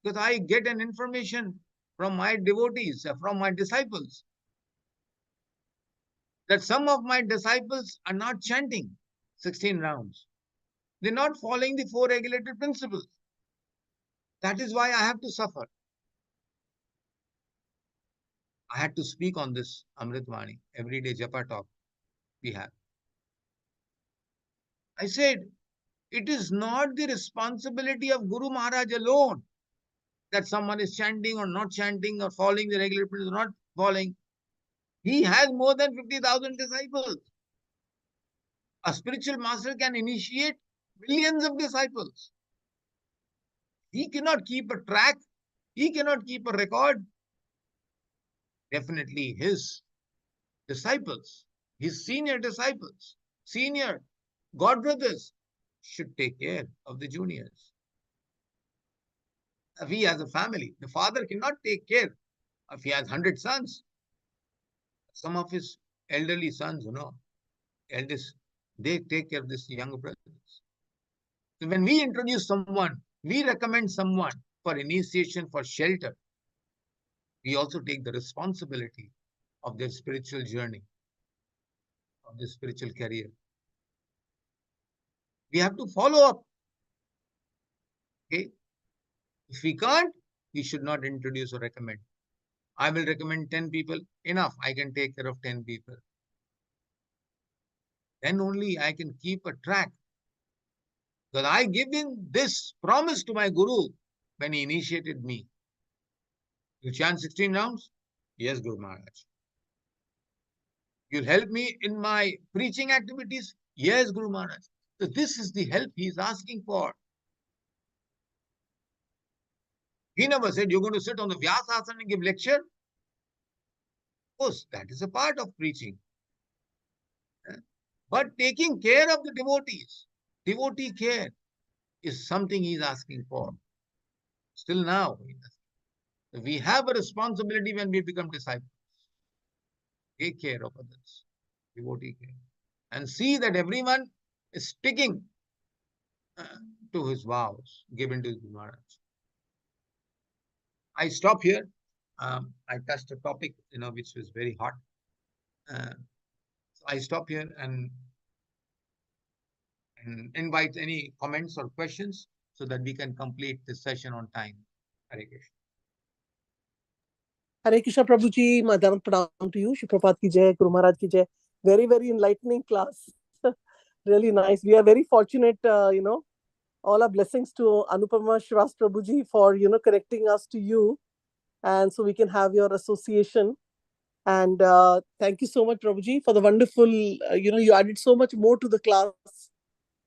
[SPEAKER 5] because I get an information from my devotees, from my disciples, that some of my disciples are not chanting 16 rounds. They're not following the 4 regulated principles. That is why I have to suffer. I had to speak on this Amritvani, everyday Japa talk we have. I said, it is not the responsibility of Guru Maharaj alone that someone is chanting or not chanting or following the regular principles or not following. He has more than 50,000 disciples. A spiritual master can initiate millions of disciples. He cannot keep a track. He cannot keep a record. Definitely his disciples, his senior disciples, senior godbrothers should take care of the juniors. If he has a family, the father cannot take care. If he has 100 sons, some of his elderly sons, eldest, they take care of these younger brothers. So when we introduce someone, we recommend someone for initiation, for shelter, we also take the responsibility of their spiritual journey, of their spiritual career. We have to follow up. Okay? If we can't, we should not introduce or recommend. I will recommend 10 people. Enough. I can take care of 10 people. Then only I can keep a track. Because I given this promise to my Guru when he initiated me. You chant 16 rounds? Yes, Guru Maharaj. You'll help me in my preaching activities? Yes, Guru Maharaj. So this is the help he is asking for. He never said you're going to sit on the Vyasasana and give lecture. Of course, that is a part of preaching. But taking care of the devotees, devotee care, is something he is asking for. Still now, we have a responsibility when we become disciples. Take care of others, devotee care, and see that everyone is sticking to his vows given to Guru Maharaj. I stop here. I touched a topic, which was very hot. So I stop here and invite any comments or questions so that we can complete this session on time. Hare Krishna.
[SPEAKER 1] Hare Krishna, Prabhuji. Madam pranam to you. Shri Prabhupada ki jai, Guru Maharaj ki jai. Very, very enlightening class. Really nice. We are very fortunate, all our blessings to Anupama Shivas Prabhuji for, connecting us to you. And so we can have your association. And thank you so much, Prabhuji, for the wonderful, you added so much more to the class,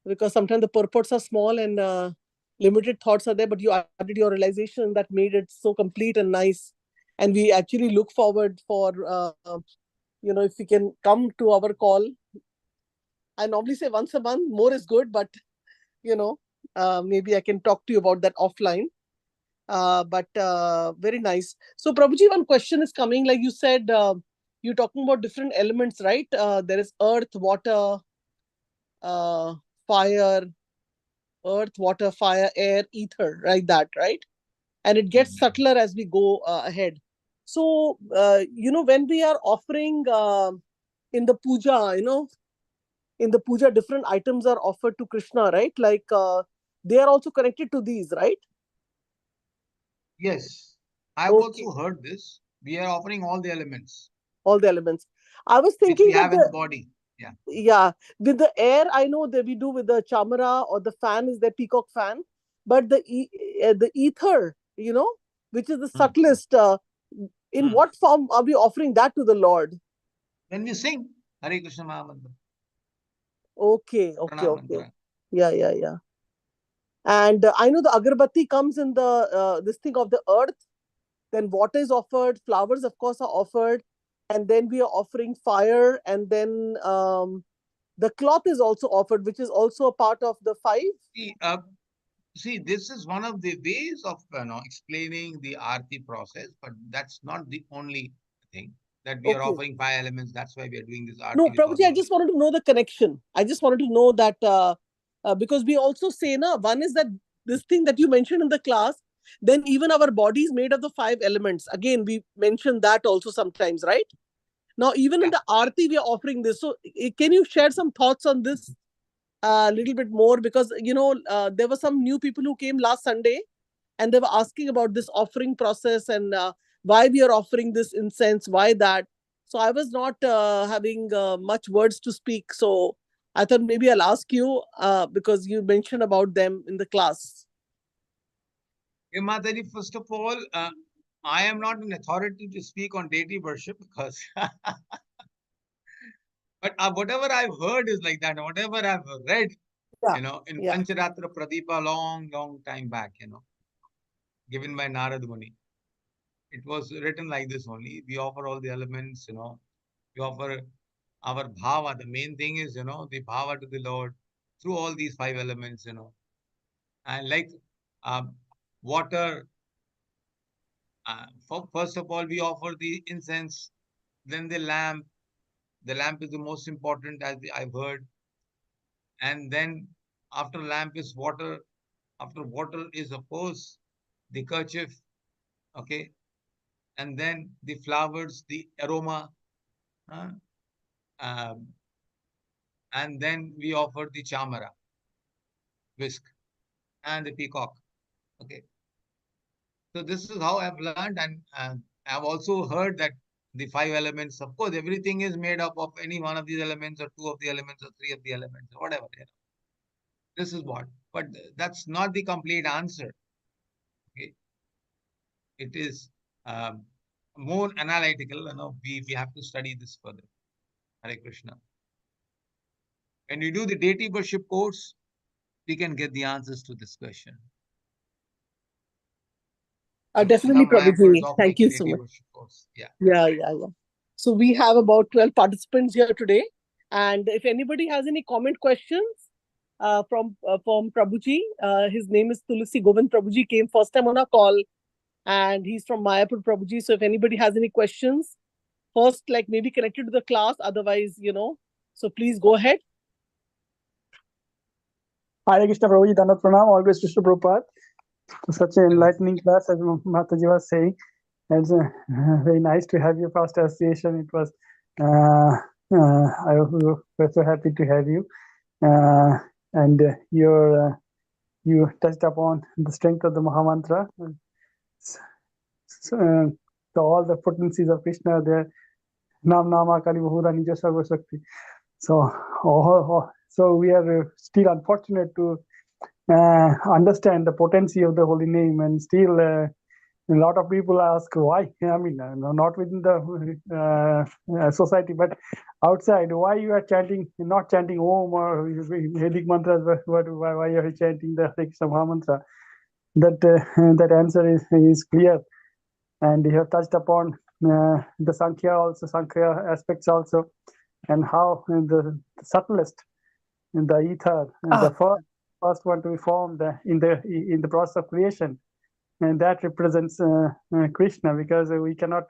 [SPEAKER 1] because sometimes the purports are small and limited thoughts are there, but you added your realization that made it so complete and nice. And we actually look forward for, if we can come to our call. I normally say once a month, more is good, but, maybe I can talk to you about that offline. But very nice. So Prabhuji, one question is coming, like you said, you're talking about different elements, right? There is earth, water, fire, earth, water, fire, air, ether, right? That, right? and it gets subtler as we go ahead. So, when we are offering in the puja, in the puja, different items are offered to Krishna, right? Like they are also connected to these, right?
[SPEAKER 5] Yes, I've
[SPEAKER 1] Okay.
[SPEAKER 5] also heard this. We are offering all the elements
[SPEAKER 1] All the elements. I was
[SPEAKER 5] which
[SPEAKER 1] thinking
[SPEAKER 5] we
[SPEAKER 1] that
[SPEAKER 5] have in the body.
[SPEAKER 1] yeah, with the air, I know that we do with the chamara, or the fan is the peacock fan, but the ether, which is the subtlest, in what form are we offering that to the Lord?
[SPEAKER 5] When we sing Hare Krishna Mahamantra,
[SPEAKER 1] Okay.
[SPEAKER 5] Pranam Mantra.
[SPEAKER 1] Yeah. And I know the agarbatti comes in the this thing of the earth. Then water is offered, flowers, of course, are offered, and then we are offering fire, and then the cloth is also offered, which is also a part of the 5.
[SPEAKER 5] See, this is one of the ways of explaining the Aarti process, but that's not the only thing that we are
[SPEAKER 1] Okay.
[SPEAKER 5] offering 5 elements. That's why we are doing this Aarti.
[SPEAKER 1] No,
[SPEAKER 5] with all
[SPEAKER 1] Prabhuji, I
[SPEAKER 5] these
[SPEAKER 1] just wanted to know the connection. I just wanted to know that because we also say, one is that this thing that you mentioned in the class, then even our body is made of the 5 elements. Again, we mentioned that also sometimes, right? Now, even in the Aarti, we are offering this. So, can you share some thoughts on this a little bit more? Because, there were some new people who came last Sunday, and they were asking about this offering process, and why we are offering this incense, why that. So I was not having much words to speak. So I thought maybe I'll ask you because you mentioned about them in the class.
[SPEAKER 5] Hey, Mataji, first of all, I am not an authority to speak on deity worship because, but whatever I've heard is like that. Whatever I've read, in Pancharatra Pradipa, long time back, given by Narad Muni. It was written like this only. We offer all the elements, we offer our bhava. The main thing is, the bhava to the Lord through all these 5 elements, and like water. First of all, we offer the incense, then the lamp. The lamp is the most important, as I've heard. And then after lamp is water. After water is, of course, the kerchief. Okay. And then the flowers, the aroma. And then we offer the chamara, whisk, and the peacock. Okay. So this is how I've learned, and I've also heard that the 5 elements, of course, everything is made up of any one of these elements, or 2 of the elements, or 3 of the elements, or whatever. This is what. But that's not the complete answer. Okay. It is more analytical. We have to study this further. Hare Krishna. When you do the deity worship course, we can get the answers to this question.
[SPEAKER 1] Definitely, Prabhuji. Thank you so much.
[SPEAKER 5] Yeah.
[SPEAKER 1] So we have about 12 participants here today. And if anybody has any comment questions from Prabhuji, his name is Tulsi Govind. Prabhuji came first time on our call, and he's from Mayapur, Prabhuji. So if anybody has any questions, first, like maybe connected to the class, otherwise, so please go ahead.
[SPEAKER 6] Hare Krishna, Prabhuji, Dandavat Pranam, always Krishna Prabhupada. Such an enlightening class, as Mataji was saying. It's very nice to have your past association. It was, I was so happy to have you. And you touched upon the strength of the Mahamantra. So all the potencies of Krishna are there. Nam Nama Kali Bahura Nija Sarva Shakti. So we are still unfortunate to understand the potency of the holy name, and still a lot of people ask why. I mean, not within the society, but outside, why you are not chanting Om or Vedic mantras, but why you are chanting the Hare Krishna Mahamantra? That answer is clear, and you have touched upon the Sankhya aspects also, and how the subtlest, the ether, the first one to be formed in the process of creation, and that represents Krishna, because we cannot.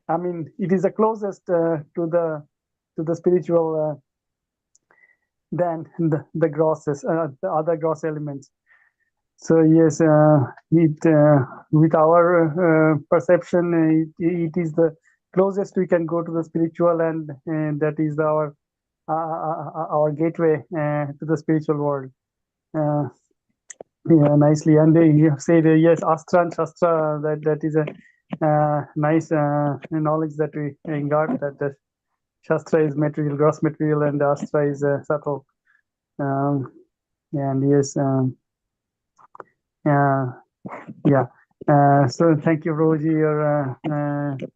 [SPEAKER 6] I mean, it is the closest to the spiritual than the grosses, the other gross elements. So yes, with our perception, it is the closest we can go to the spiritual, and that is our gateway to the spiritual world. Yeah, nicely. And you said yes, Astra and Shastra. That is a nice knowledge that we got, that the Shastra is material, gross material, and the Astra is subtle. And yes, yeah. So thank you, Roji, your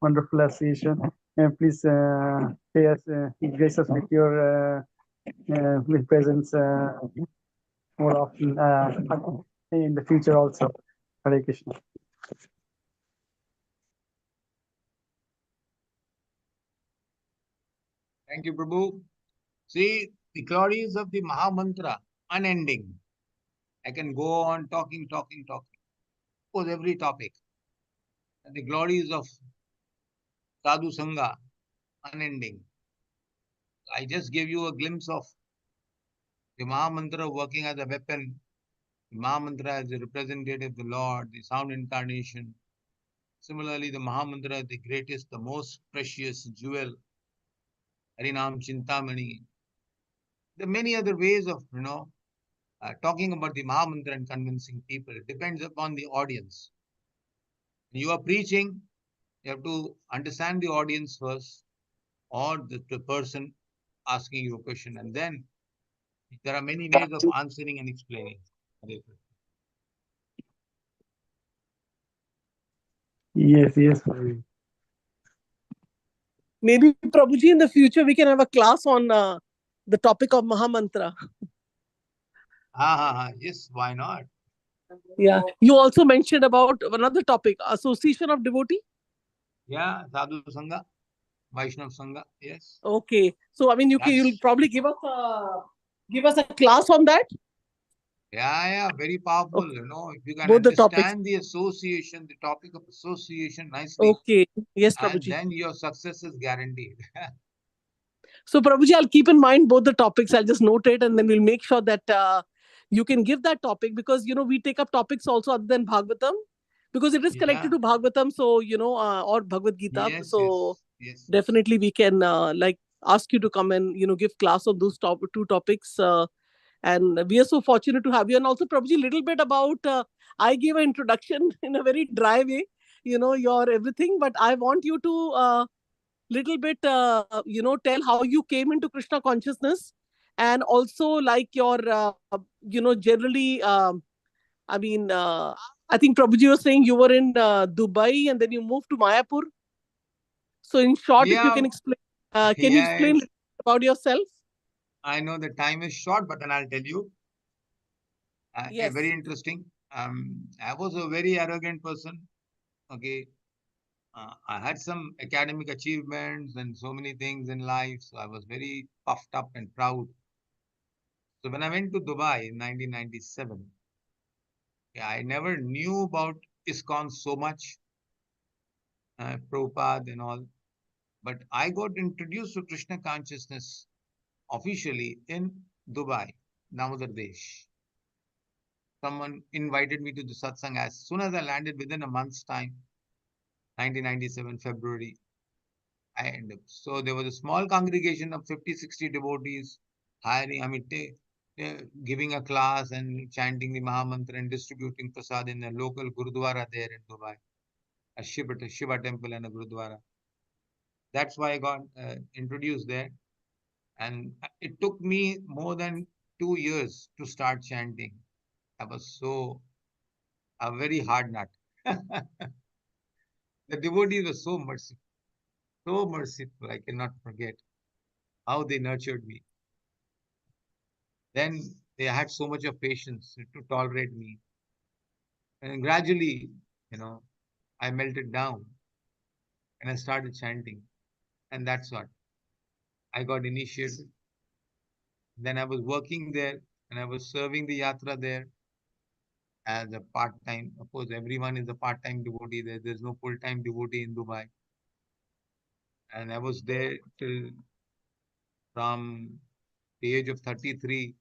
[SPEAKER 6] wonderful association. And please pay us, grace us with your with presence more often in the future also. Hare Krishna.
[SPEAKER 5] Thank you, Prabhu. See, the glories of the Mahamantra, unending. I can go on talking. For every topic. And the glories of Sadhu Sangha, unending. I just gave you a glimpse of the Mahamantra working as a weapon, the Mahamantra as a representative of the Lord, the sound incarnation. Similarly, the Mahamantra, the greatest, the most precious jewel, Harinam Chintamani. There are many other ways of, talking about the Mahamantra and convincing people. It depends upon the audience. When you are preaching, you have to understand the audience first, or the person asking you a question, and then there are many ways of answering and explaining.
[SPEAKER 6] Yes.
[SPEAKER 1] Maybe, Prabhuji, in the future we can have a class on the topic of Mahamantra.
[SPEAKER 5] Yes, why not?
[SPEAKER 1] Yeah. You also mentioned about another topic, association of devotee.
[SPEAKER 5] Yeah, Sadhu Sangha, Vaishnav Sangha, yes.
[SPEAKER 1] Okay. So, I mean, you'll probably give us a class on that.
[SPEAKER 5] Yeah, very powerful.
[SPEAKER 1] Okay.
[SPEAKER 5] If you can
[SPEAKER 1] Both the topics.
[SPEAKER 5] understand the association, the topic of association nicely,
[SPEAKER 1] Okay. Yes,
[SPEAKER 5] and
[SPEAKER 1] Prabhuji.
[SPEAKER 5] then your success is guaranteed.
[SPEAKER 1] So, Prabhuji, I'll keep in mind both the topics. I'll just note it, and then we'll make sure that you can give that topic, because, we take up topics also other than Bhagavatam, because it is connected to Bhagavatam. So, or Bhagavad Gita.
[SPEAKER 5] Yes,
[SPEAKER 1] So
[SPEAKER 5] yes.
[SPEAKER 1] definitely we can ask you to come and, give class on those two topics. And we are so fortunate to have you. And also, Prabhuji, little bit about, I gave an introduction in a very dry way, your everything, but I want you to little bit, tell how you came into Krishna consciousness, and also like your, generally, I mean, I think Prabhuji was saying you were in Dubai and then you moved to Mayapur. So in short, if you can explain, can you explain about yourself?
[SPEAKER 5] I know the time is short, but then I'll tell you.
[SPEAKER 1] Yes.
[SPEAKER 5] Very interesting. I was a very arrogant person. Okay. I had some academic achievements and so many things in life. So I was very puffed up and proud. So when I went to Dubai in 1997, I never knew about ISKCON so much, Prabhupada and all. But I got introduced to Krishna consciousness officially in Dubai, Damodar Desh. Someone invited me to the satsang as soon as I landed, within a month's time, 1997 February. And so there was a small congregation of 50, 60 devotees giving a class and chanting the Mahamantra and distributing prasad in a local Gurudwara there in Dubai, a Shiva temple and a Gurudwara. That's why I got introduced there. And it took me more than 2 years to start chanting. I was a very hard nut. The devotees were so merciful. I cannot forget how they nurtured me. Then they had so much of patience to tolerate me. And gradually, I melted down and I started chanting. And that's what I got initiated. Then I was working there and I was serving the yatra there as a part-time. Of course, everyone is a part-time devotee there. There's no full-time devotee in Dubai. And I was there from the age of 33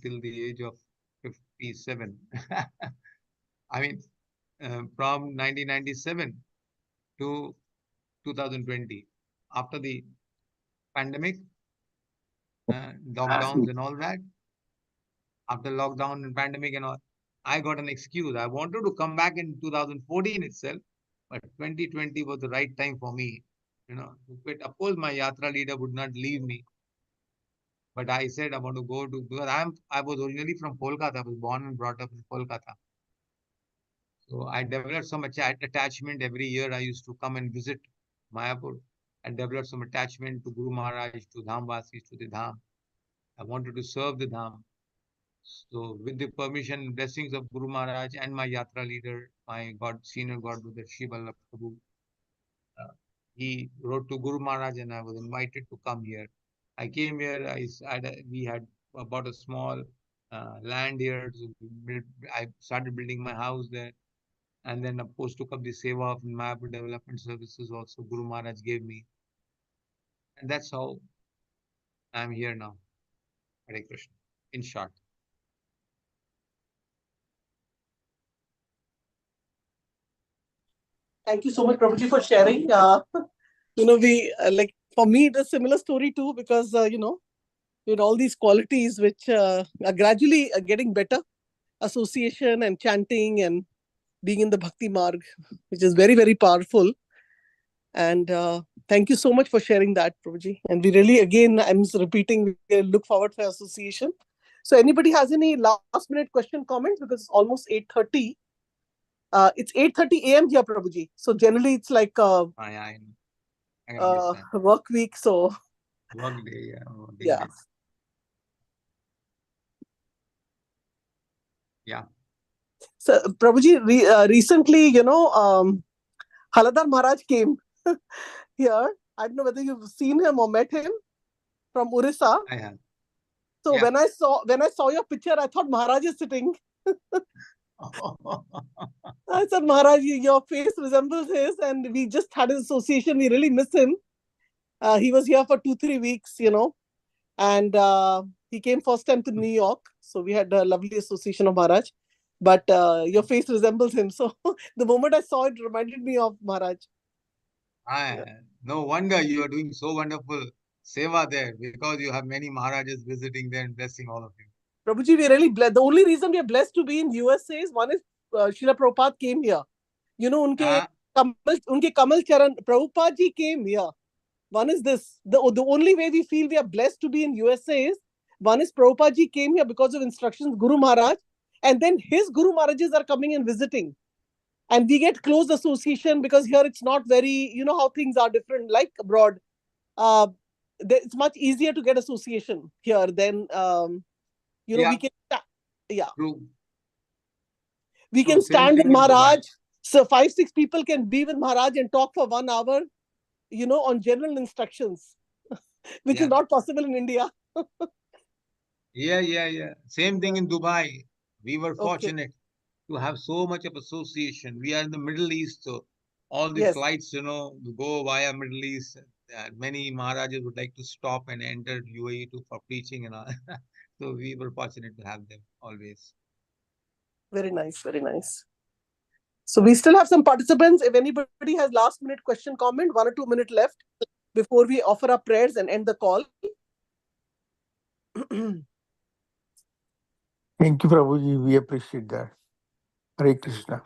[SPEAKER 5] till the age of 57. I mean, from 1997 to 2020, after the pandemic, lockdowns and all that, after lockdown and pandemic and all, I got an excuse. I wanted to come back in 2014 itself, but 2020 was the right time for me, to quit. Of course, my yatra leader would not leave me, but I said I want to go to, because I was originally from Kolkata. I was born and brought up in Kolkata. So I developed some attachment. Every year I used to come and visit Mayapur. I developed some attachment to Guru Maharaj, to Dhamvasis, to the Dham. I wanted to serve the Dham. So with the permission and blessings of Guru Maharaj and my yatra leader, my senior Godbrother Shri Vallabh Prabhu, he wrote to Guru Maharaj and I was invited to come here. I came here, we had bought a small land here. So I started building my house there. And then, of course, took up the seva of Mayapur Development Services also Guru Maharaj gave me. And that's how I'm here now. Hare Krishna, in short.
[SPEAKER 1] Thank you so much, Prabhuji, for sharing. For me, it's a similar story too, because, with all these qualities which are gradually getting better, association and chanting and being in the Bhakti Marg, which is very, very powerful. And thank you so much for sharing that, Prabhuji. And we really, again, I'm repeating, we look forward for association. So anybody has any last minute question, comments? Because it's almost 8:30. It's 8:30 a.m. here, Prabhuji. So generally it's like
[SPEAKER 5] I understand.
[SPEAKER 1] Work week. So
[SPEAKER 5] Work day,
[SPEAKER 1] yeah.
[SPEAKER 5] Yeah.
[SPEAKER 1] So Prabhuji, recently, Haladar Maharaj came here. I don't know whether you've seen him or met him, from Orissa.
[SPEAKER 5] I have.
[SPEAKER 1] So
[SPEAKER 5] Yeah.
[SPEAKER 1] when I saw your picture, I thought Maharaj is sitting. I said, Maharaj, your face resembles his, and we just had an association. We really miss him. He was here for 2-3 weeks, and he came first time to New York. So we had a lovely association of Maharaj. But your face resembles him. So the moment I saw it, reminded me of Maharaj.
[SPEAKER 5] No wonder you are doing so wonderful seva there, because you have many Maharajas visiting there and blessing all of you.
[SPEAKER 1] Prabhuji, we are really blessed. The only reason we are blessed to be in USA is, one is Srila Prabhupada came here. Unke Kamal Charan, Prabhupada ji came here. One is this. The only way we feel we are blessed to be in USA is, one is Prabhupada ji came here because of instructions, Guru Maharaj, and then his Guru Maharajas are coming and visiting. And we get close association, because here it's not very, how things are different, like abroad. It's much easier to get association here than, we can,
[SPEAKER 5] True.
[SPEAKER 1] We can stand with Maharaj. So 5-6 people can be with Maharaj and talk for 1 hour, on general instructions, which is not possible in India.
[SPEAKER 5] Yeah. Same thing in Dubai. We were fortunate to have so much of association. We are in the Middle East, so all the flights, go via Middle East. Many Maharajas would like to stop and enter UAE for preaching and all. So we were fortunate to have them always.
[SPEAKER 1] Very nice, very nice. So we still have some participants. If anybody has last minute question, comment, 1 or 2 minutes left before we offer our prayers and end the call.
[SPEAKER 7] Thank you, Prabhuji. We appreciate that. Hare Krishna.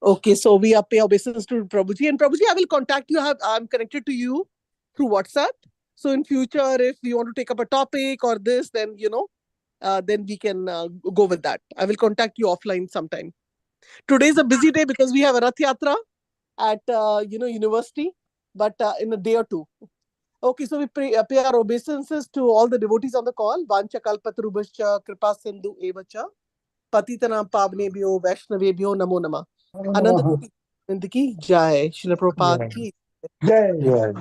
[SPEAKER 1] Okay, so we pay obeisance to Prabhuji. And Prabhuji, I will contact you. I'm connected to you through WhatsApp. So in future, if you want to take up a topic or this, then, then we can go with that. I will contact you offline sometime. Today is a busy day because we have a Rath Yatra at, university, but in a day or two. Okay, so we pay our obeisances to all the devotees on the call. Vancha kalpatarubhascha kripa sindhu evacha patitanam pavnebhyo vaishnavebhyo namo namah. Ananda Govind ki jai. Srila Prabhupada ki
[SPEAKER 7] Jai.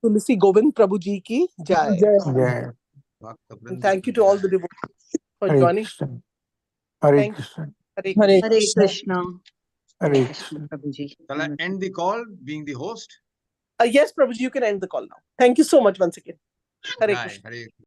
[SPEAKER 1] Tulsi Govind Prabhuji ki jai.
[SPEAKER 7] Jai.
[SPEAKER 1] And thank you to all the devotees for joining.
[SPEAKER 7] Hare Krishna.
[SPEAKER 1] Hare
[SPEAKER 8] Krishna.
[SPEAKER 7] Hare Krishna.
[SPEAKER 8] Prabhuji.
[SPEAKER 5] Shall I end the call being the host?
[SPEAKER 1] Yes, Prabhuji, you can end the call now. Thank you so much once again. Hare Krishna.
[SPEAKER 5] Hare